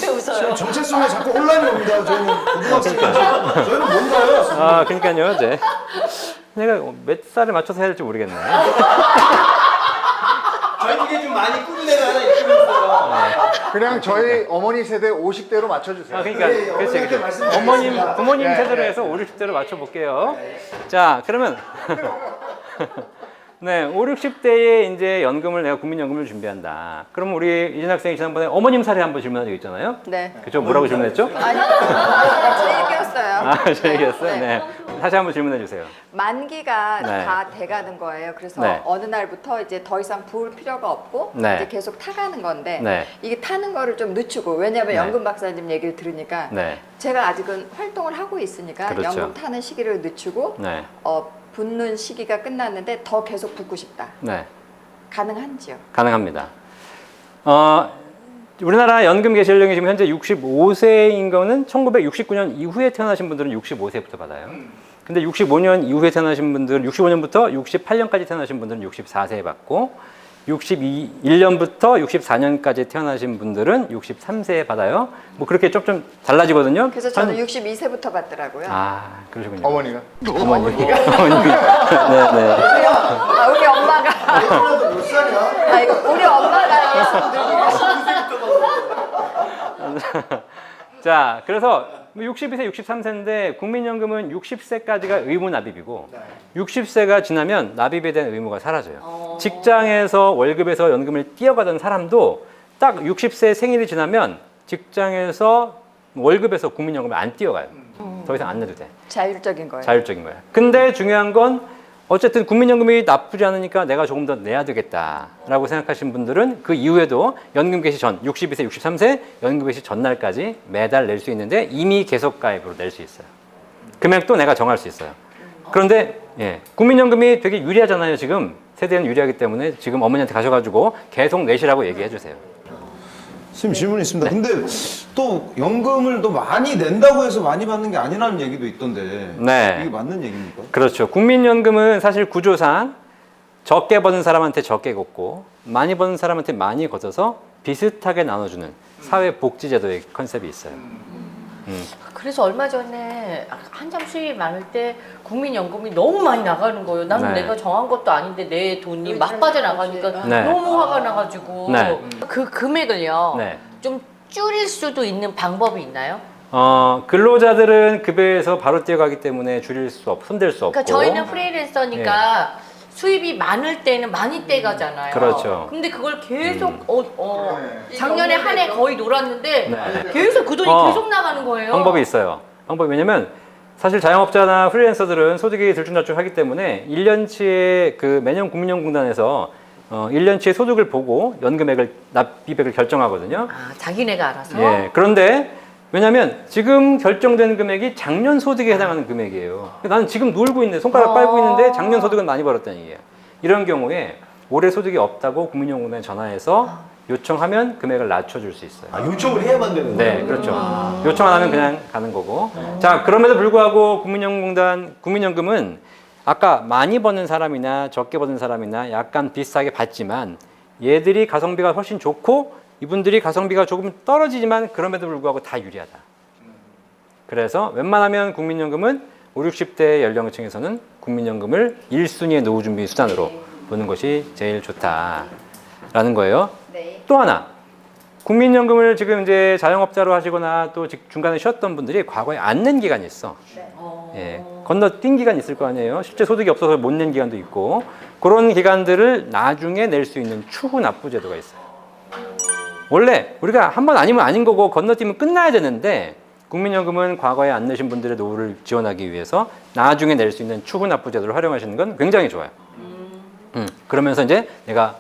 웃어요? 정체성에 자꾸 혼란이 옵니다. 저희는 고등학생이죠. 저희는 뭔가요? 아, 그러니까요. 이제 내가 몇 살에 맞춰서 해야 될지 모르겠네. 저에게 좀 많이 꾸는 애가 하나 있어요. 그냥 저희 어머니 세대 50대로 맞춰주세요. 아, 그러니까 그렇지. 어머님, 부모님 세대로 해서 5, 60대로 맞춰 볼게요. 자, 그러면 네, 5, 60대에 이제 연금을 내가 국민연금을 준비한다. 그럼 우리 이진 학생이 지난번에 어머님 사례 한번 질문한 적 있잖아요. 네. 그죠? 뭐라고 질문했죠? 아니, 제 얘기였어요. 아, 제 얘기였어요. 네. 다시 한번 질문해 주세요. 만기가 네. 다 돼가는 거예요. 그래서 네. 어느 날부터 이제 더 이상 부을 필요가 없고 네. 이제 계속 타가는 건데 네. 이게 타는 거를 좀 늦추고 왜냐하면 네. 연금 박사님 얘기를 들으니까 네. 제가 아직은 활동을 하고 있으니까 그렇죠. 연금 타는 시기를 늦추고 네. 붙는 시기가 끝났는데 더 계속 붙고 싶다. 네. 가능한지요? 가능합니다. 우리나라 연금 개시 연령이 지금 현재 65세인 거는 1969년 이후에 태어나신 분들은 65세부터 받아요. 근데 65년 이후에 태어나신 분들은 65년부터 68년까지 태어나신 분들은 64세에 받고 61년부터 64년까지 태어나신 분들은 63세에 받아요. 뭐 그렇게 좀 달라지거든요. 그래서 저는 62세부터 받더라고요. 아, 그러시군요. 어머니가? 어머니가. 어머니. 네, 네. 우리 엄마가 애들한테 몇 살이야? 이거 우리 엄마가 자, 그래서 62세, 63세인데 국민연금은 60세까지가 의무 납입이고 60세가 지나면 납입에 대한 의무가 사라져요. 직장에서 월급에서 연금을 띄어가던 사람도 딱 60세 생일이 지나면 직장에서 월급에서 국민연금을 안 띄어가요. 더 이상 안 내도 돼. 자율적인 거예요. 자율적인 거예요. 근데 중요한 건 어쨌든 국민연금이 나쁘지 않으니까 내가 조금 더 내야 되겠다라고 생각하신 분들은 그 이후에도 연금 개시 전 62세, 63세 연금 개시 전날까지 매달 낼 수 있는데 이미 계속 가입으로 낼 수 있어요. 금액도 내가 정할 수 있어요. 그런데 국민연금이 되게 유리하잖아요. 지금 세대는 유리하기 때문에 지금 어머니한테 가셔가지고 계속 내시라고 얘기해 주세요. 선생님 질문이 있습니다. 근데 또 연금을 또 많이 낸다고 해서 많이 받는 게 아니라는 얘기도 있던데 네. 이게 맞는 얘기입니까? 그렇죠. 국민연금은 사실 구조상 적게 버는 사람한테 적게 걷고 많이 버는 사람한테 많이 걷어서 비슷하게 나눠주는 사회복지제도의 컨셉이 있어요. 그래서 얼마 전에 한참 수입이 많을 때 국민연금이 너무 많이 나가는 거예요. 나는 네. 내가 정한 것도 아닌데 내 돈이 막 빠져나가니까 네. 너무 화가 나가지고 네. 그 금액을요 네. 좀 줄일 수도 있는 방법이 있나요? 근로자들은 급여에서 바로 뛰어가기 때문에 손댈 수 없고. 그러니까 저희는 프리랜서니까 수입이 많을 때는 많이 떼가잖아요. 그렇죠. 근데 그걸 계속 작년에 한 해 거의 놀았는데 네. 계속 그 돈이 계속 나가는 거예요. 방법이 있어요. 방법이 왜냐면 사실 자영업자나 프리랜서들은 소득이 들쭉날쭉하기 때문에 1년치의 그 매년 국민연금공단에서 1년치의 소득을 보고 연금액을 납입액을 결정하거든요. 아, 자기네가 알아서? 예. 그런데 왜냐면 지금 결정된 금액이 작년 소득에 해당하는 금액이에요. 나는 지금 놀고 있는데 손가락 빨고 있는데 작년 소득은 많이 벌었다는 얘기예요. 이런 경우에 올해 소득이 없다고 국민연금에 전화해서 요청하면 금액을 낮춰줄 수 있어요. 아, 요청을 해야만 되는 거예요? 네, 그렇죠. 요청 안 하면 그냥 가는 거고. 자, 그럼에도 불구하고 국민연금은 아까 많이 버는 사람이나 적게 버는 사람이나 약간 비슷하게 받지만 얘들이 가성비가 훨씬 좋고 이분들이 가성비가 조금 떨어지지만 그럼에도 불구하고 다 유리하다. 그래서 웬만하면 국민연금은 5, 60대 연령층에서는 국민연금을 1순위의 노후준비 수단으로 보는 것이 제일 좋다라는 거예요. 네. 또 하나, 국민연금을 지금 이제 자영업자로 하시거나 또 중간에 쉬었던 분들이 과거에 안 낸 기간이 있어. 예, 건너뛴 기간이 있을 거 아니에요. 실제 소득이 없어서 못 낸 기간도 있고 그런 기간들을 나중에 낼 수 있는 추후 납부 제도가 있어요. 원래 우리가 한 번 아니면 아닌 거고 건너뛰면 끝나야 되는데 국민연금은 과거에 안 내신 분들의 노후를 지원하기 위해서 나중에 낼 수 있는 추후 납부 제도를 활용하시는 건 굉장히 좋아요. 그러면서 이제 내가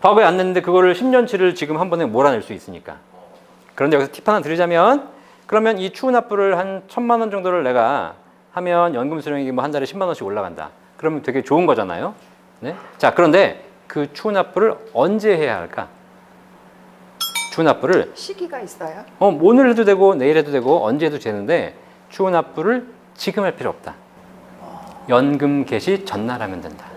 과거에 안 냈는데 그거를 10년치를 지금 한 번에 몰아낼 수 있으니까. 그런데 여기서 팁 하나 드리자면 그러면 이 추후 납부를 한 1,000만 원 정도를 내가 하면 연금 수령액이 뭐 한 달에 10만 원씩 올라간다. 그러면 되게 좋은 거잖아요. 네? 자, 그런데 그 추후 납부를 언제 해야 할까? 추후 납부를 시기가 있어요? 오늘 해도 되고 내일 해도 되고 언제 해도 되는데 추후 납부를 지금 할 필요 없다. 연금 개시 전날 하면 된다.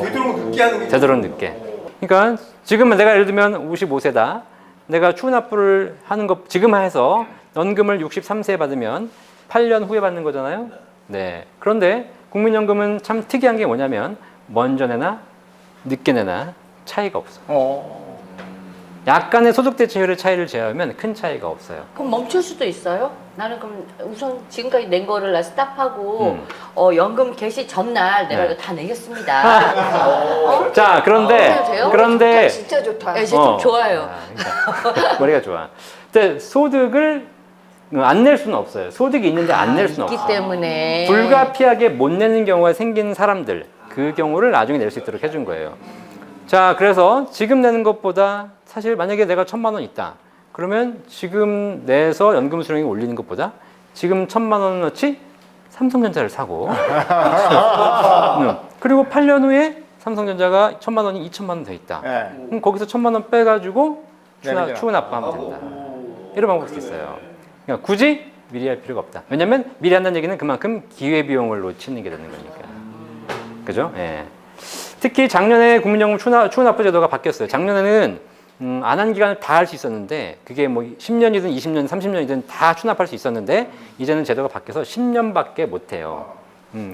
되도록 늦게 하는 게 되도록 늦게. 그러니까 지금은 내가 예를 들면 55세다. 내가 추후 납부를 하는 거 지금 해서 연금을 63세에 받으면 8년 후에 받는 거잖아요. 네. 그런데 국민연금은 참 특이한 게 뭐냐면 먼저 내나 늦게 내나 차이가 없어. 약간의 소득 대체율의 차이를 제외하면 큰 차이가 없어요. 그럼 멈출 수도 있어요? 나는 그럼 우선 지금까지 낸 거를 나 스탑하고 연금 개시 전날 내가 네. 이거 다 내겠습니다. 자, 그런데 돼요? 그런데 진짜 좋다. 네, 좀 좋아요. 그러니까 머리가 좋아. 근데 소득을 안 낼 수는 없어요. 소득이 있는데 안 낼 수는 있기 없어요. 때문에 불가피하게 못 내는 경우가 생긴 사람들, 그 경우를 나중에 낼 수 있도록 해준 거예요. 자, 그래서 지금 내는 것보다 사실 만약에 내가 1,000만 원 있다. 그러면 지금 내서 연금 수령이 올리는 것보다 지금 1,000만 원어치 삼성전자를 사고 그리고 8년 후에 삼성전자가 1,000만 원이 2,000만 원 돼 있다. 네. 그럼 거기서 1,000만 원 빼가지고 내는 게 추후 납부하면 된다. 이런 방법도 있어요. 그러니까 굳이 미리 할 필요가 없다. 왜냐면 미리 한다는 얘기는 그만큼 기회비용을 놓치는 게 되는 거니까. 그죠? 예. 특히 작년에 국민연금 추후 납부 제도가 바뀌었어요. 작년에는 안 한 기간을 다 할 수 있었는데 그게 뭐 10년이든 20년, 30년이든 다 추납할 수 있었는데 이제는 제도가 바뀌어서 10년밖에 못 해요.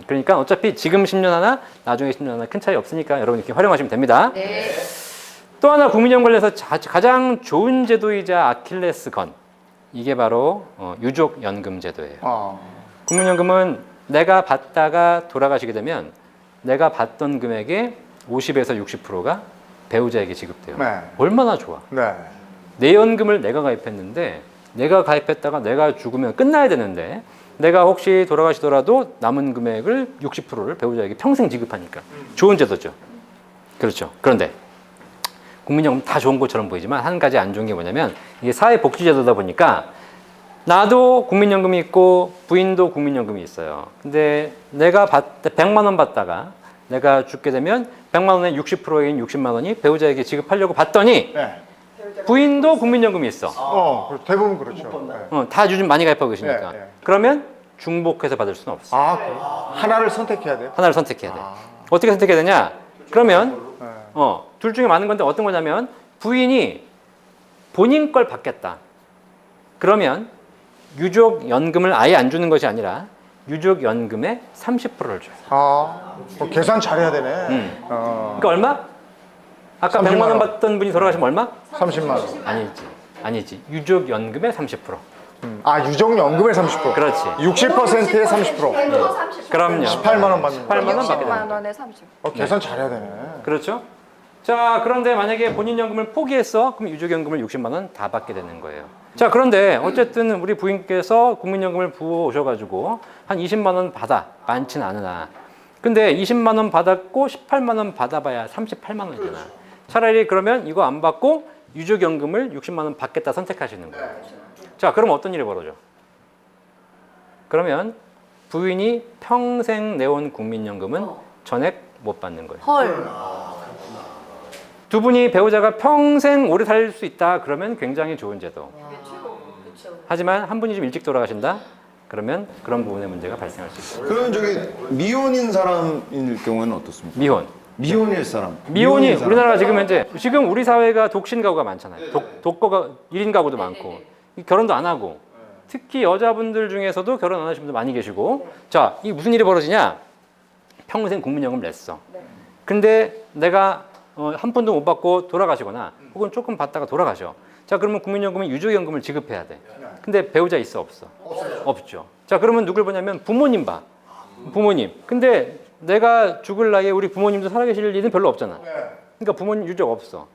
그러니까 어차피 지금 10년 하나, 나중에 10년 하나 큰 차이 없으니까 여러분 이렇게 활용하시면 됩니다. 네. 또 하나 국민연금 관련해서 가장 좋은 제도이자 아킬레스건 이게 바로 유족연금 제도예요. 국민연금은 내가 받다가 돌아가시게 되면 내가 받던 금액의 50에서 60%가 배우자에게 지급돼요. 네. 얼마나 좋아. 네. 내 연금을 내가 가입했는데 내가 가입했다가 내가 죽으면 끝나야 되는데 내가 혹시 돌아가시더라도 남은 금액을 60%를 배우자에게 평생 지급하니까 좋은 제도죠. 그렇죠. 그런데 국민연금 다 좋은 것처럼 보이지만 한 가지 안 좋은 게 뭐냐면 이게 사회복지제도다 보니까 나도 국민연금이 있고 부인도 국민연금이 있어요. 근데 내가 100만 원 받다가 내가 죽게 되면 100만 원의 60%인 60만 원이 배우자에게 지급하려고 받더니 네. 부인도 국민연금이 있어. 대부분 그렇죠. 네. 다 요즘 많이 가입하고 계시니까. 네, 네. 그러면 중복해서 받을 수는 없어. 하나를 선택해야 돼요? 하나를 선택해야 돼. 어떻게 선택해야 되냐? 그러면 네. 둘 중에 많은 건데 어떤 거냐면 부인이 본인 걸 받겠다. 그러면 유족연금을 아예 안 주는 것이 아니라 유족연금의 30%를 줘요. 계산 잘해야 되네. 그러니까 얼마? 아까 30만 100만 원 원. 받던 분이 돌아가시면 얼마? 30만 원. 아니지. 유족연금의 30%. 유족연금의 30%. 그렇지. 60%의 30%. 그럼요. 18만 원 받는 거. 18만 원 받게 됩니다. 60만 원에 30. 계산 잘해야 되네. 그렇죠? 자, 그런데 만약에 본인 연금을 포기했어? 그럼 유족연금을 60만 원 다 받게 되는 거예요. 자, 그런데 어쨌든 우리 부인께서 국민연금을 부어 오셔가지고 한 20만 원 받아. 많지는 않으나. 근데 20만 원 받았고 18만 원 받아봐야 38만 원이잖아. 차라리 그러면 이거 안 받고 유족연금을 60만 원 받겠다 선택하시는 거예요. 자, 그럼 어떤 일이 벌어져? 그러면 부인이 평생 내온 국민연금은 전액 못 받는 거예요. 헐. 두 분이 배우자가 평생 오래 살 수 있다 그러면 굉장히 좋은 제도. 하지만 한 분이 좀 일찍 돌아가신다 그러면 그런 부분의 문제가 발생할 수 있어요. 그러면 저기 미혼인 사람일 경우에는 어떻습니까? 미혼일 사람. 미혼이 미혼인 사람. 우리나라 지금 우리 사회가 독신 가구가 많잖아요. 독거가 1인 가구도 많고 결혼도 안 하고 특히 여자분들 중에서도 결혼 안 하신 분들 많이 계시고 자, 이게 무슨 일이 벌어지냐? 평생 국민연금 냈어. 근데 내가 한 푼도 못 받고 돌아가시거나 혹은 조금 받다가 돌아가셔. 자, 그러면 국민연금은 유족연금을 지급해야 돼. 근데 배우자 있어 없어? 없죠. 자, 그러면 누굴 보냐면 부모님 봐. 부모님. 근데 내가 죽을 나이에 우리 부모님도 살아계실 일은 별로 없잖아. 그러니까 부모님 유족 없어.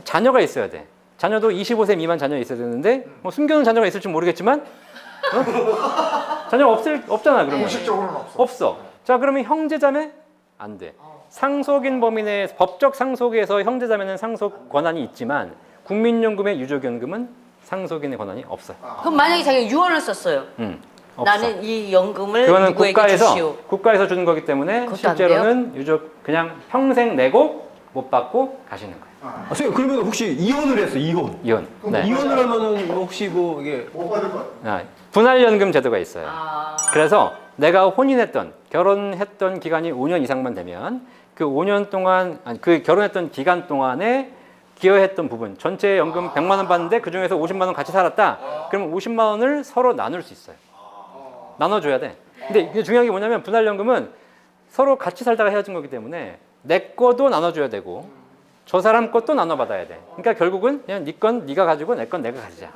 자녀가 있어야 돼. 자녀도 25세 미만 자녀 있어야 되는데 뭐 숨겨놓은 자녀가 있을지 모르겠지만 자녀가 없잖아. 그러면 공식적으로는 없어. 없어. 자, 그러면 형제자매 안 돼. 상속인 범위 내 법적 상속에서 형제자매는 상속 권한이 있지만 국민연금의 유족연금은 상속인의 권한이 없어요. 그럼 만약에 자기가 유언을 썼어요. 없어. 나는 이 연금을 그거는 누구에게 주시오. 국가에서 주는 거기 때문에 그것도 안 실제로는 유족 그냥 평생 내고 못 받고 가시는 거예요. 아, 선생님 그러면 혹시 이혼을 했어, 이혼. 이혼. 네. 이혼을 하면은 뭐 혹시 뭐 이게 분할연금 제도가 있어요. 아. 그래서 내가 혼인했던, 결혼했던 기간이 5년 이상만 되면 그 5년 동안, 아니, 그 결혼했던 기간 동안에 기여했던 부분, 전체 연금 100만 원 받는데 그 중에서 50만 원 같이 살았다. 그러면 50만 원을 서로 나눌 수 있어요. 나눠줘야 돼. 근데 이게 중요한 게 뭐냐면 분할연금은 서로 같이 살다가 헤어진 거기 때문에 내 거도 나눠줘야 되고 저 사람 것도 나눠받아야 돼. 그러니까 결국은 그냥 네 건 네가 가지고 내 건 내가 가지자.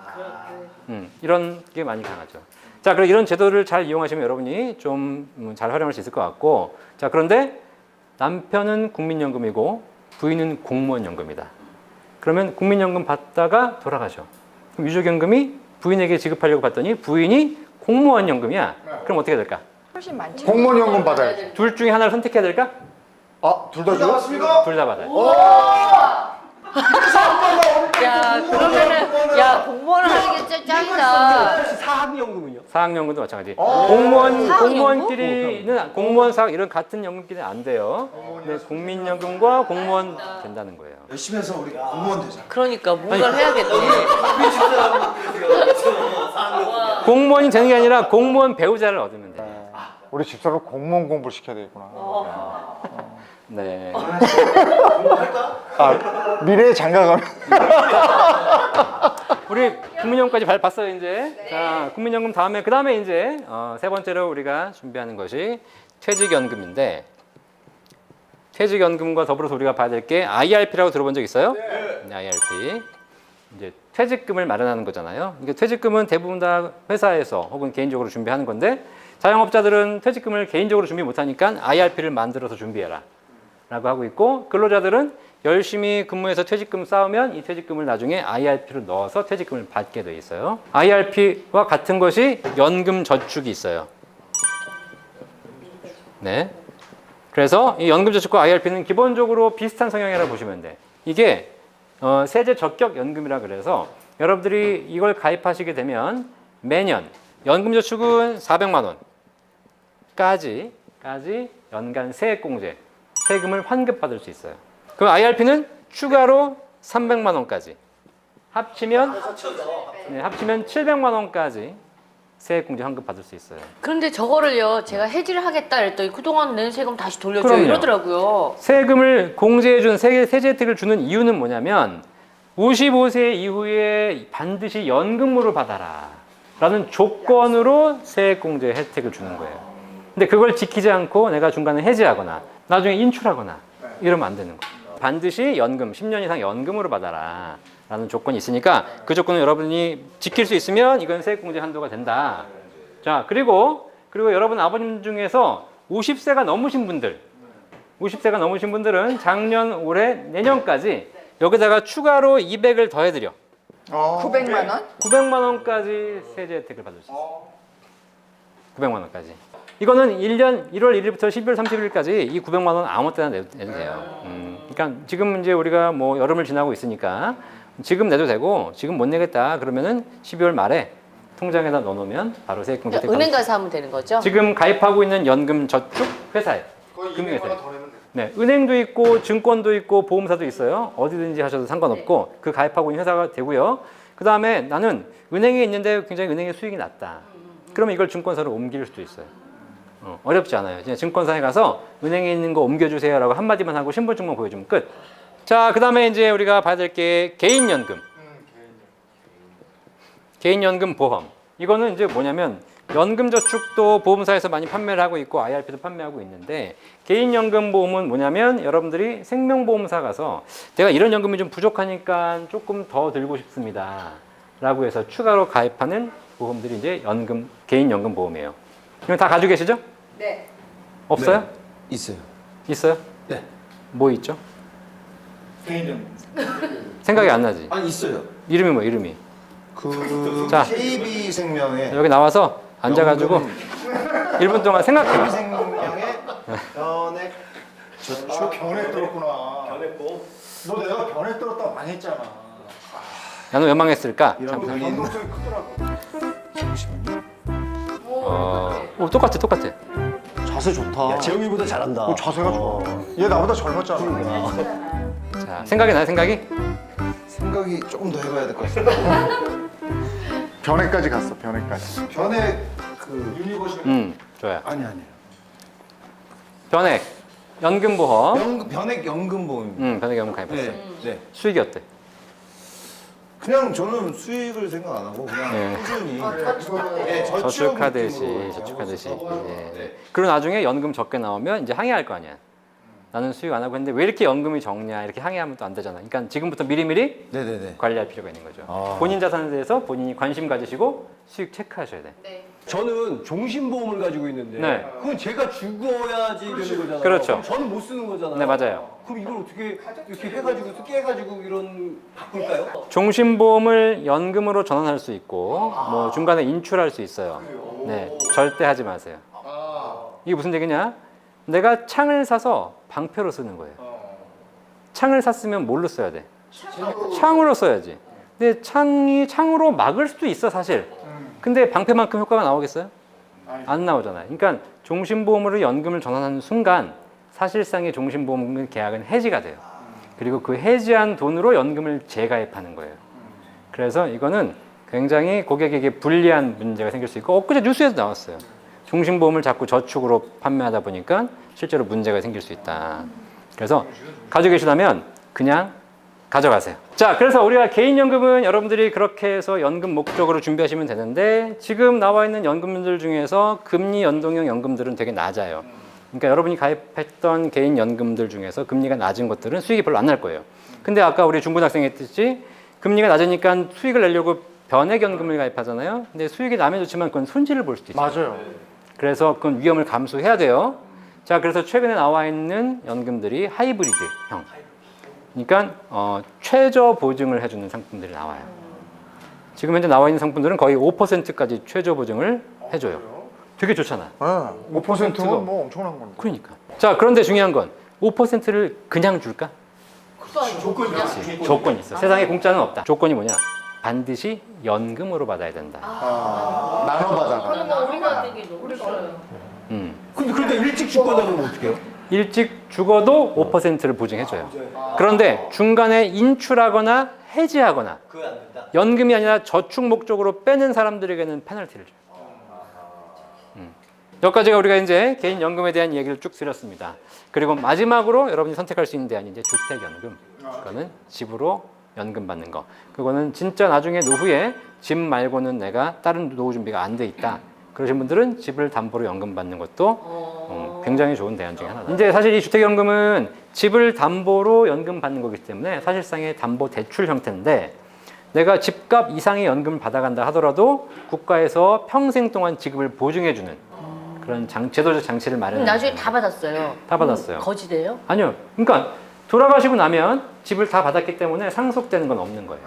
이런 게 많이 강하죠. 자, 그럼 이런 제도를 잘 이용하시면 여러분이 좀 잘 활용할 수 있을 것 같고, 자, 그런데 남편은 국민연금이고 부인은 공무원연금이다. 그러면 국민연금 받다가 돌아가셔. 그럼 유족연금이 부인에게 지급하려고 받더니 부인이 공무원연금이야. 그럼 어떻게 될까? 훨씬 많죠. 공무원 연금 받아야지. 둘 중에 하나를 선택해야 될까? 아, 둘 다 줘요? 둘 다 받아요. 야, 그러면은 야 공무원 하는 게 진짜 짱이다. 사학연금은요? 사학연금도 마찬가지. 사학연금? 공무원끼리는 공무원 사학 이런 같은 연금끼리는 안 돼요. 근데 국민연금과 공무원 된다는 거예요. 열심히 해서 우리 공무원 되자. 그러니까 뭔가를 해야겠네. 공무원이 되는 게 아니라 공무원 배우자를 얻으면 돼. 우리 집사로 공무원 공부를 시켜야 되겠구나. 네. 아, 미래의 장가가는. 우리 국민연금까지 봤어요 이제. 자, 국민연금 다음에 그 다음에 이제 세 번째로 우리가 준비하는 것이 퇴직연금인데, 퇴직연금과 더불어서 우리가 봐야 될 게 IRP라고 들어본 적 있어요? 네, IRP. 이제 퇴직금을 마련하는 거잖아요. 이게 퇴직금은 대부분 다 회사에서 혹은 개인적으로 준비하는 건데, 자영업자들은 퇴직금을 개인적으로 준비 못하니까 IRP를 만들어서 준비해라 라고 하고 있고, 근로자들은 열심히 근무해서 퇴직금 쌓으면 이 퇴직금을 나중에 IRP로 넣어서 퇴직금을 받게 돼 있어요. IRP와 같은 것이 연금저축이 있어요. 네. 그래서 이 연금저축과 IRP는 기본적으로 비슷한 성향이라고 보시면 돼. 이게 세제 적격 연금이라 그래서 여러분들이 이걸 가입하시게 되면 매년 연금저축은 400만 원까지 연간 세액공제, 세금을 환급받을 수 있어요. 그럼 IRP는 추가로 300만 원까지 합치면 700만 원까지 세액공제 환급받을 수 있어요. 그런데 저거를요 제가 해지를 하겠다 그랬더니 그동안 낸 세금 다시 돌려줘요 그럼요. 이러더라고요. 세금을 공제해준 세제 혜택을 주는 이유는 뭐냐면 55세 이후에 반드시 연금으로 받아라 라는 조건으로 세액공제 혜택을 주는 거예요. 근데 그걸 지키지 않고 내가 중간에 해지하거나 나중에 인출하거나 이러면 안 되는 거예요. 반드시 연금, 10년 이상 연금으로 받아라 라는 조건이 있으니까 그 조건을 여러분이 지킬 수 있으면 이건 세액공제 한도가 된다. 자, 그리고 여러분 아버님 중에서 50세가 넘으신 분들은 작년, 올해, 내년까지 여기다가 추가로 200을 더해드려. 900만 원? 900만 원까지 세제 혜택을 받을 수 있어요. 900만 원까지. 이거는 1년 1월 1일부터 12월 31일까지 이 900만 원 아무 때나 내도 돼요. 그러니까 지금 이제 우리가 뭐 여름을 지나고 있으니까 지금 내도 되고, 지금 못 내겠다 그러면은 12월 말에 통장에다 넣어놓으면 바로 세액공제 혜택 은행 받을 수 가서 하면 되는 거죠? 지금 가입하고 있는 연금저축 회사에, 금융회사에. 네, 은행도 있고 증권도 있고 보험사도 있어요. 어디든지 하셔도 상관없고 그 가입하고 있는 회사가 되고요. 그 다음에 나는 은행에 있는데 굉장히 은행의 수익이 낮다. 그러면 이걸 증권사로 옮길 수도 있어요. 어렵지 않아요. 그냥 증권사에 가서 은행에 있는 거 옮겨주세요라고 한마디만 하고 신분증만 보여주면 끝. 자, 그 다음에 이제 우리가 봐야 될 게 개인연금. 개인연금 보험. 이거는 이제 뭐냐면 연금저축도 보험사에서 많이 판매를 하고 있고 IRP도 판매하고 있는데, 개인연금 보험은 뭐냐면 여러분들이 생명보험사 가서 내가 이런 연금이 좀 부족하니까 조금 더 들고 싶습니다 라고 해서 추가로 가입하는 보험들이 이제 개인연금 보험이에요. 이건 다 가지고 계시죠? 네. 없어요? 네, 있어요. 있어요? 네. 뭐 있죠? 개인연금. 생각이 안 나지? 아니 있어요. 이름이 뭐 이름이? 자. KB 생명에 여기 나와서 앉아가지고 1분 동안 생각해봐. 생명에 변액 저 변에 들었구나. 변했고. 너 내가 변에 들었다고 많이 했잖아. 나는 왜 망했을까? 이런 참, 변이 있는. 변동성이 크더라고. 똑같아. 자세 좋다. 재영이보다 잘한다. 자세가 좋아. 얘 나보다 젊었잖아. 자, 생각이 나요, 생각이? 생각이 조금 더 해봐야 될 것 같습니다. 변액까지 갔어, 변액까지. 변액 그 유니버셜 좋아요. 아니에요. 변액, 연금보험. 변액 연금보험입니다. 변액 연금 가입했어요. 네. 수익이 어때? 그냥 저는 수익을 생각 안 하고 그냥 네. 꾸준히 저축하듯이, 느낌으로 저축하듯이. 하고 예. 있어서. 그리고 나중에 연금 적게 나오면 이제 항의할 거 아니야. 나는 수익 안 하고 했는데 왜 이렇게 연금이 적냐 이렇게 항의하면 또 안 되잖아. 그러니까 지금부터 미리미리 네네네. 관리할 필요가 있는 거죠. 아. 본인 자산에 대해서 본인이 관심 가지시고 수익 체크하셔야 돼. 네. 저는 종신보험을 가지고 있는데 네. 그건 제가 죽어야지 되는 거잖아요. 그렇죠. 그럼 저는 못 쓰는 거잖아요. 네, 맞아요. 그럼 이걸 어떻게 이렇게 해가지고 깨가지고 이런 바꿀까요? 종신보험을 연금으로 전환할 수 있고 뭐 중간에 인출할 수 있어요. 네, 절대 하지 마세요. 이게 무슨 얘기냐? 내가 창을 사서 방패로 쓰는 거예요. 창을 샀으면 뭘로 써야 돼? 창으로 써야지. 근데 창으로 막을 수도 있어 사실. 근데 방패만큼 효과가 나오겠어요? 안 나오잖아요. 그러니까 종신보험으로 연금을 전환하는 순간 사실상의 종신보험 계약은 해지가 돼요. 그리고 그 해지한 돈으로 연금을 재가입하는 거예요. 그래서 이거는 굉장히 고객에게 불리한 문제가 생길 수 있고 엊그제 뉴스에도 나왔어요. 종신보험을 자꾸 저축으로 판매하다 보니까 실제로 문제가 생길 수 있다. 그래서 가지고 계시다면 그냥 가져가세요. 자, 그래서 우리가 개인연금은 여러분들이 그렇게 해서 연금 목적으로 준비하시면 되는데 지금 나와 있는 연금들 중에서 금리 연동형 연금들은 되게 낮아요. 그러니까 여러분이 가입했던 개인연금들 중에서 금리가 낮은 것들은 수익이 별로 안 날 거예요. 근데 아까 우리 중고등학생이 했듯이 금리가 낮으니까 수익을 내려고 변액연금을 가입하잖아요. 근데 수익이 나면 좋지만 그건 손실을 볼 수도 있어요. 맞아요. 그래서 그건 위험을 감수해야 돼요. 자, 그래서 최근에 나와 있는 연금들이 하이브리드형. 그러니까 최저 보증을 해주는 상품들이 나와요. 지금 현재 나와 있는 상품들은 거의 5%까지 최저 보증을 해줘요. 되게 좋잖아. 5%는 뭐 엄청난 건데. 그러니까. 자, 그런데 중요한 건 5%를 그냥 줄까? 조건이 있어. 세상에 공짜는 없다. 조건이 뭐냐? 반드시 연금으로 받아야 된다. 나눠 받아라. 그러면 뭐 우리가 되게 너무 싫어요. 근데 일찍 죽거나 그러면 어떡해요? 일찍 죽어도 5%를 보증해줘요. 그런데 중간에 인출하거나 해지하거나 연금이 아니라 저축 목적으로 빼는 사람들에게는 페널티를 줘요. 여기까지가 우리가 이제 개인 연금에 대한 얘기를 쭉 드렸습니다. 그리고 마지막으로 여러분이 선택할 수 있는 대안이 이제 주택연금. 그거는 집으로 연금 받는 거. 그거는 진짜 나중에 노후에 집 말고는 내가 다른 노후 준비가 안 돼 있다. 그러신 분들은 집을 담보로 연금 받는 것도 굉장히 좋은 대안 중에 하나다. 이제 사실 이 주택연금은 집을 담보로 연금 받는 거기 때문에 사실상의 담보 대출 형태인데 내가 집값 이상의 연금을 받아간다 하더라도 국가에서 평생 동안 지급을 보증해주는 그런 제도적 장치를 마련해. 나중에 다 받았어요. 다 받았어요. 거지돼요? 아니요. 그러니까 돌아가시고 나면 집을 다 받았기 때문에 상속되는 건 없는 거예요.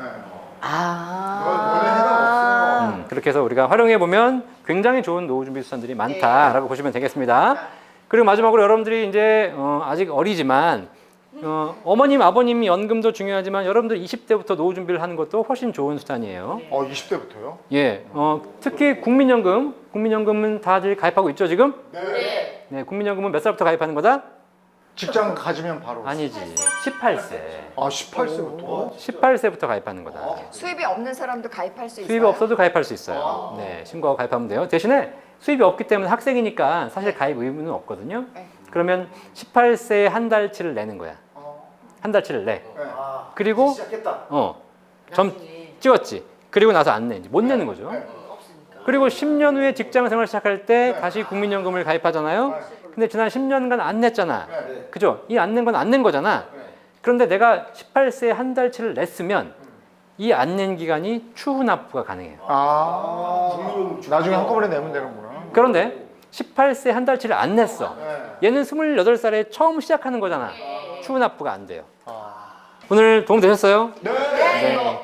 그렇게 해서 우리가 활용해 보면 굉장히 좋은 노후 준비 수단들이 많다라고 보시면 되겠습니다. 그리고 마지막으로 여러분들이 이제 아직 어리지만 어머님, 아버님 연금도 중요하지만 여러분들 20대부터 노후 준비를 하는 것도 훨씬 좋은 수단이에요. 20대부터요? 예, 특히 국민연금은 다들 가입하고 있죠 지금? 네, 국민연금은 몇 살부터 가입하는 거다? 직장 가지면 바로. 아니지, 18세. 18세부터? 18세부터 가입하는 거다. 수입이 없는 사람도 가입할 수 있어요. 수입이 없어도 가입할 수 있어요. 네, 신고하고 가입하면 돼요. 대신에 수입이 없기 때문에 학생이니까 사실 가입 의무는 없거든요. 네. 그러면 18세에 한 달치를 내는 거야. 한 달치를 내. 그리고 점 찍었지. 그리고 나서 안 내. 이제 못 내는 거죠. 그리고 10년 후에 직장 생활 시작할 때 다시 국민연금을 가입하잖아요. 근데 지난 10년간 안 냈잖아. 그죠? 이 안 낸 건 안 낸 거잖아. 그런데 내가 18세에 한 달치를 냈으면 이 안 낸 기간이 추후 납부가 가능해요. 나중에 한꺼번에 내면 되는구나. 그런데 18세 한 달치를 안 냈어. 얘는 28살에 처음 시작하는 거잖아. 추후 납부가 안 돼요. 오늘 도움 되셨어요? 네.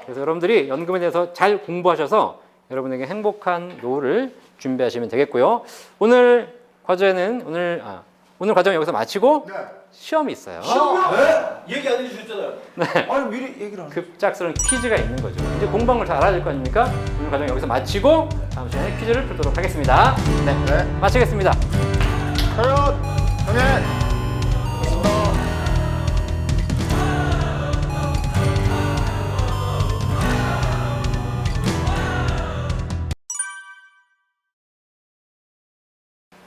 그래서 여러분들이 연금에 대해서 잘 공부하셔서 여러분에게 행복한 노후를 준비하시면 되겠고요. 오늘 과제는 오늘 과정 여기서 마치고 시험이 있어요. 얘기 안 해주셨잖아요. 아니 미리 얘기를 안 급작스러운 퀴즈가 있는 거죠. 이제 공부한 걸 잘 알아야 될 거 아닙니까? 오늘 과정 여기서 마치고 다음 시간에 퀴즈를 풀도록 하겠습니다. 네. 마치겠습니다. 차렷! 정해!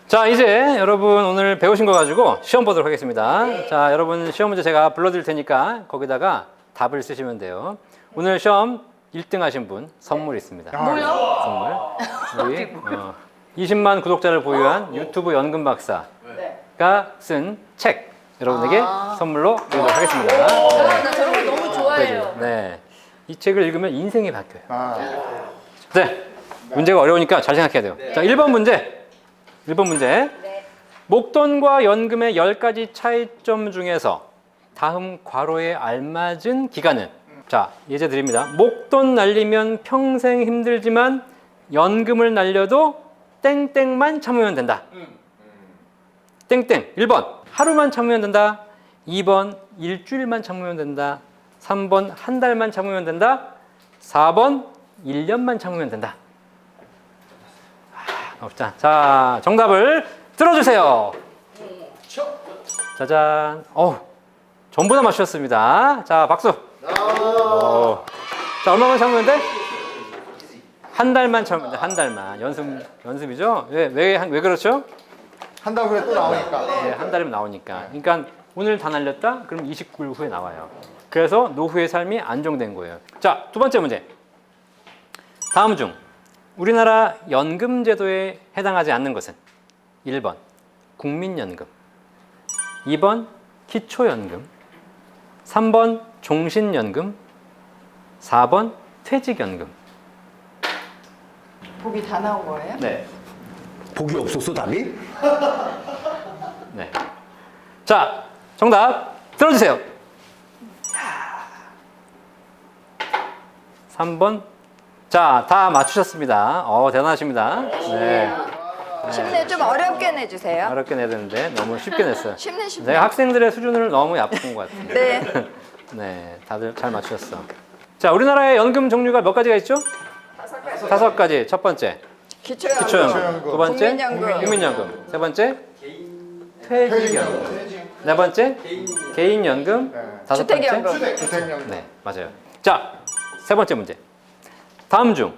자, 이제 여러분 오늘 배우신 거 가지고 시험 보도록 하겠습니다. 자, 여러분 시험 문제 제가 불러드릴 테니까 거기다가 답을 쓰시면 돼요. 오늘 시험 1등 하신 분 선물 있습니다. 뭐야? 선물. 우리 20만 구독자를 보유한 유튜브 연금 박사가 쓴 책 여러분에게 선물로 드리도록 하겠습니다. 나 저런 거 너무 좋아해요. 네. 이 책을 읽으면 인생이 바뀌어요. 아, 네. 문제가 어려우니까 잘 생각해야 돼요. 자, 1번 문제. 1번 문제. 목돈과 연금의 10가지 차이점 중에서 다음 괄호에 알맞은 기간은? 자, 예제 드립니다. 목돈 날리면 평생 힘들지만 연금을 날려도 땡땡만 참으면 된다. 땡땡. 1번 하루만 참으면 된다. 2번 일주일만 참으면 된다. 3번 한 달만 참으면 된다. 4번 1년만 참으면 된다. 없자. 자, 정답을 들어주세요. 짜잔. 전부 다 맞추셨습니다. 자, 박수. 자, 얼마만 참으면 돼? 한 달만 참으면 돼. 한 달만. 연습이죠? 왜 그렇죠? 한 달 후에 또 나오니까. 네, 한 달이면 나오니까. 그러니까 오늘 다 날렸다? 그럼 29일 후에 나와요. 그래서 노후의 삶이 안정된 거예요. 자, 두 번째 문제. 다음 중 우리나라 연금 제도에 해당하지 않는 것은 1번 국민연금, 2번 기초연금, 3번 종신연금, 4번 퇴직연금. 보기 다 나온 거예요? 네. 복이 없었어 답이? 네. 자, 정답 들어주세요. 3번. 자, 다 맞추셨습니다. 대단하십니다. 네. 쉽네. 좀 어렵게 내주세요. 어렵게 내야 되는데 너무 쉽게 냈어요. 쉽네. 네, 학생들의 수준을 너무 얕은 것 같아요. 네. 네, 다들 잘 맞추셨어. 자, 우리나라의 연금 종류가 몇 가지가 있죠? 5가지. 첫 번째, 기초연금. 기초연금. 두 번째, 국민연금. 국민연금. 세 번째, 퇴직연금. 네 번째, 개인연금. 다섯 번째, 주택연금. 주택연금. 네, 맞아요. 자, 세 번째 문제. 다음 중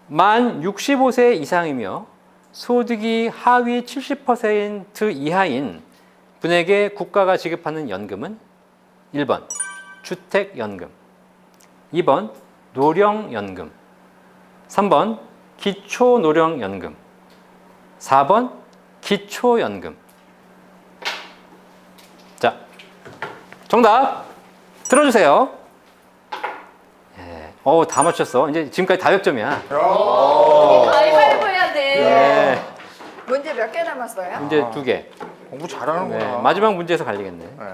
만 65세 이상이며 소득이 하위 70% 이하인 분에게 국가가 지급하는 연금은 1번 주택연금, 2번 노령연금, 3번 기초노령연금, 4번 기초연금. 자, 정답 들어주세요. 다 맞췄어. 이제 지금까지 다 100점이야. 가위바위보 해야 돼. 네. 문제 몇 개 남았어요? 문제 2개. 공부 잘하는구나. 네, 마지막 문제에서 갈리겠네. 네.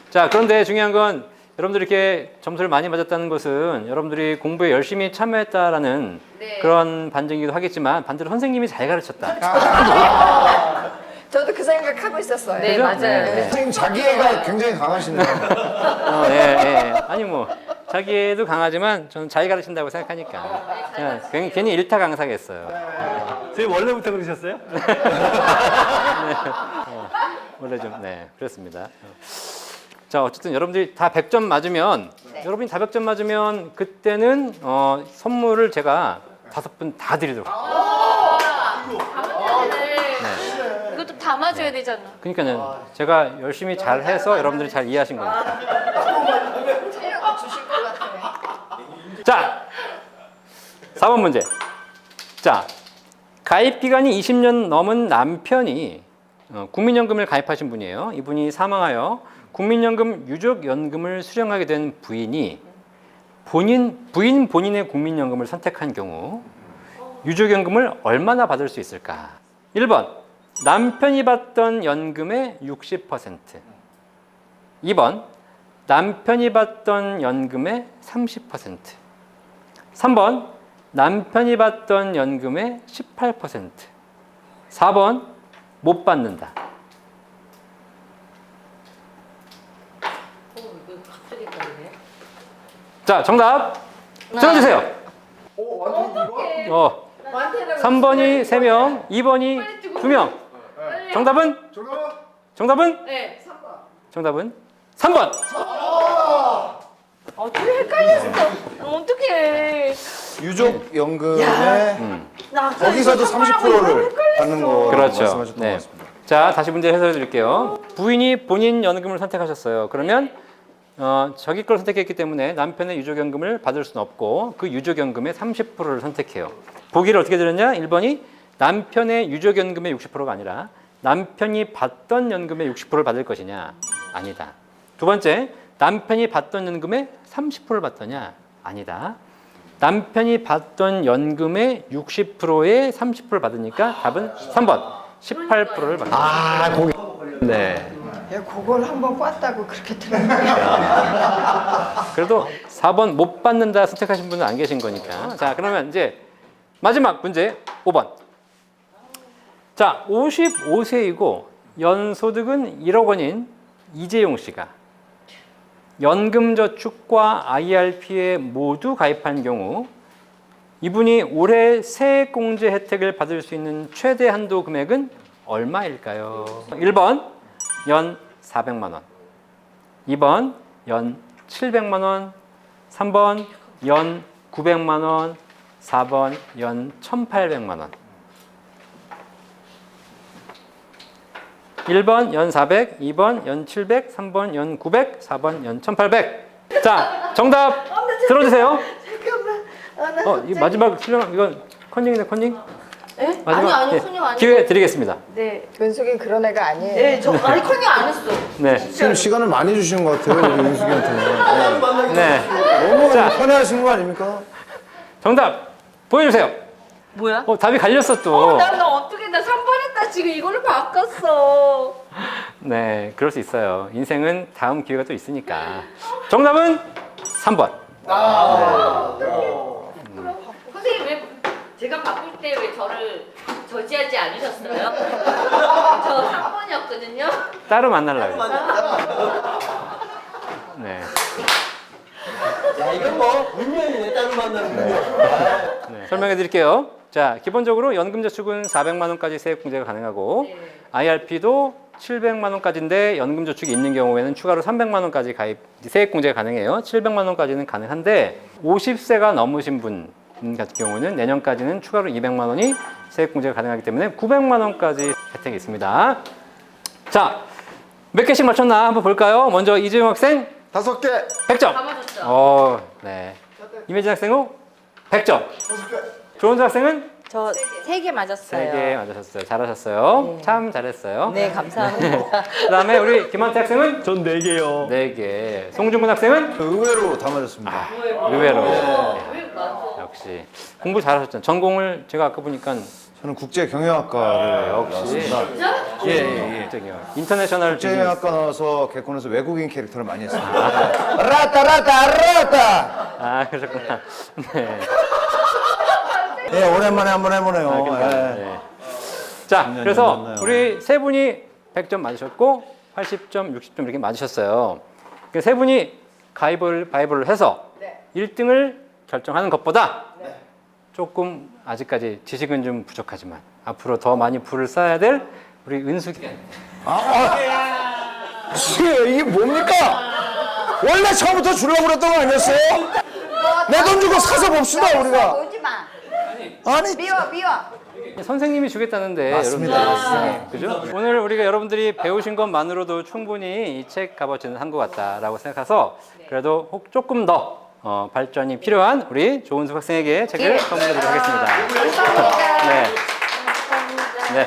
자, 그런데 중요한 건 여러분들이 이렇게 점수를 많이 맞았다는 것은 여러분들이 공부에 열심히 참여했다라는 그런 반증이기도 하겠지만 반대로 선생님이 잘 가르쳤다. 저도 그 생각하고 있었어요. 네, 그죠? 맞아요. 네. 선생님 자기애가 굉장히 강하시네요. 아니 뭐 자기도 강하지만 저는 잘 가르친다고 생각하니까 그냥 괜히 일타 강사겠어요. 선생님 원래부터 그러셨어요? 원래 좀 그렇습니다. 자, 어쨌든 여러분들이 다 100점 맞으면 여러분이 다 100점 맞으면 그때는 선물을 제가 5분 다 드리도록 이것도 다 맞아야 되잖아. 그러니까요. 제가 열심히 잘 해서 여러분들이 잘 이해하신 겁니다. 체력을 주실 것 같아요. 자, 4번 문제. 자, 가입 기간이 20년 넘은 남편이 국민연금을 가입하신 분이에요. 이분이 사망하여 국민연금 유족연금을 수령하게 된 부인이 부인 본인의 국민연금을 선택한 경우 유족연금을 얼마나 받을 수 있을까? 1번 남편이 받던 연금의 60%, 2번 남편이 받던 연금의 30%, 3번 남편이 받던 연금의 18%, 4번 못 받는다. 갑자기 걸리네. 자, 정답 들어주세요. 3번이 3명, 2번이 2명. 정답은? 정답은? 네. 정답은 3번. 좀 헷갈렸어. 어떡해. 유족 연금에 나 거기서도 30%를 받는 거 그렇죠. 말씀하셨던 네. 것 같습니다. 자, 다시 문제 해설해 드릴게요. 부인이 본인 연금을 선택하셨어요. 그러면 자기 걸 선택했기 때문에 남편의 유족연금을 받을 수는 없고 그 유족연금의 30%를 선택해요. 보기를 어떻게 드렸냐? 1번이 남편의 유족연금의 60%가 아니라 남편이 받던 연금의 60%를 받을 것이냐? 아니다. 두 번째, 남편이 받던 연금의 30%를 받더냐? 아니다. 남편이 받던 연금의 60%의 30%를 받으니까 답은 3번 18%를 받는다. 아, 거기. 네. 야, 그걸 한번 꽈다고 그렇게 들었는데. 그래도 4번 못 받는다 선택하신 분은 안 계신 거니까. 자, 그러면 이제 마지막 문제 5번. 자, 55세이고 연소득은 1억 원인 이재용 씨가 연금저축과 IRP에 모두 가입한 경우 이분이 올해 세액공제 혜택을 받을 수 있는 최대 한도 금액은 얼마일까요? 1번 연 400만 원, 2번 연 700만 원, 3번 연 900만 원, 4번 연 1,800만 원. 1번 연 400, 2번 연 700, 3번 연 900, 4번 연 1800. 자, 정답 들어주세요. 잠깐만. 이 마지막 수령 이건 컨닝이네, 컨닝. 예? 마지막 아니 예, 손님 아니. 기회 드리겠습니다. 네. 은숙이 그런 애가 아니에요. 네, 저 아니 컨닝 안 했어. 네, 지금 시간을 많이 주신 것 같아요, 우리 윤숙이한테. 네. 너무 자. 편해하신 거 아닙니까? 정답 보여주세요. 뭐야? 답이 갈렸어 또. 나 어떻게 나 3번 했다 지금 이걸로 바꿨어. 네, 그럴 수 있어요. 인생은 다음 기회가 또 있으니까. 정답은 3번. 선생님 왜 제가 바꿀 때 왜 저를 저지하지 않으셨어요? 저 3번이었거든요. 따로 만나려고. 네. 야, 이건 뭐 운명이네. 따로 만나는 거. 네, 설명해 드릴게요. 자, 기본적으로 연금저축은 400만 원까지 세액공제가 가능하고 네. IRP도 700만 원까지인데 연금저축이 있는 경우에는 추가로 300만 원까지 가입 세액공제가 가능해요. 700만 원까지는 가능한데 50세가 넘으신 분 같은 경우는 내년까지는 추가로 200만 원이 세액공제가 가능하기 때문에 900만 원까지 혜택이 있습니다. 자, 몇 개씩 맞췄나 한번 볼까요? 먼저 이재용 학생 5개. 100점. 다 맞았어. 네. 임혜진 학생 후 100점. 조은주 학생은 저 3개 맞았어요. 3개 맞으셨어요. 잘하셨어요. 네. 참 잘했어요. 네, 감사합니다. 그다음에 우리 김한태 학생은 전 4개요. 4개. 송중근 학생은 의외로 다 맞았습니다. 의외로. 왜 맞아? 역시 공부 잘하셨잖아요. 전공을 제가 아까 보니까 저는 국제경영학과를 역시 진짜? 예. 인터내셔널 비즈니스. 국제경영학과 나와서 개콘에서 외국인 캐릭터를 많이 했습니다. 라따. 아, 그러셨구나. 네. 예, 오랜만에 한번 해보네요. 그러니까, 예. 네. 자, 년 그래서 됐나요? 우리 세 분이 100점 맞으셨고 80점, 60점 이렇게 맞으셨어요. 그세 분이 바이블을 해서 네. 1등을 결정하는 것보다 조금 아직까지 지식은 좀 부족하지만 앞으로 더 많이 불을 쏴야 될 우리 은숙이. 이게 뭡니까? 원래 처음부터 주려고 그랬던 거 아니었어요? 내 돈 주고 사서 봅시다, 우리가. 오지 마. 아니, 미워. 선생님이 주겠다는데 맞습니다. 여러분들, 그죠? 오늘 우리가 여러분들이 배우신 것만으로도 충분히 이 책 값어치는 한 것 같다라고 생각해서 그래도 혹 조금 더 발전이 필요한 우리 조은숙 학생에게 책을 선물해드리도록 하겠습니다. 감사합니다. 네. 감사합니다. 네.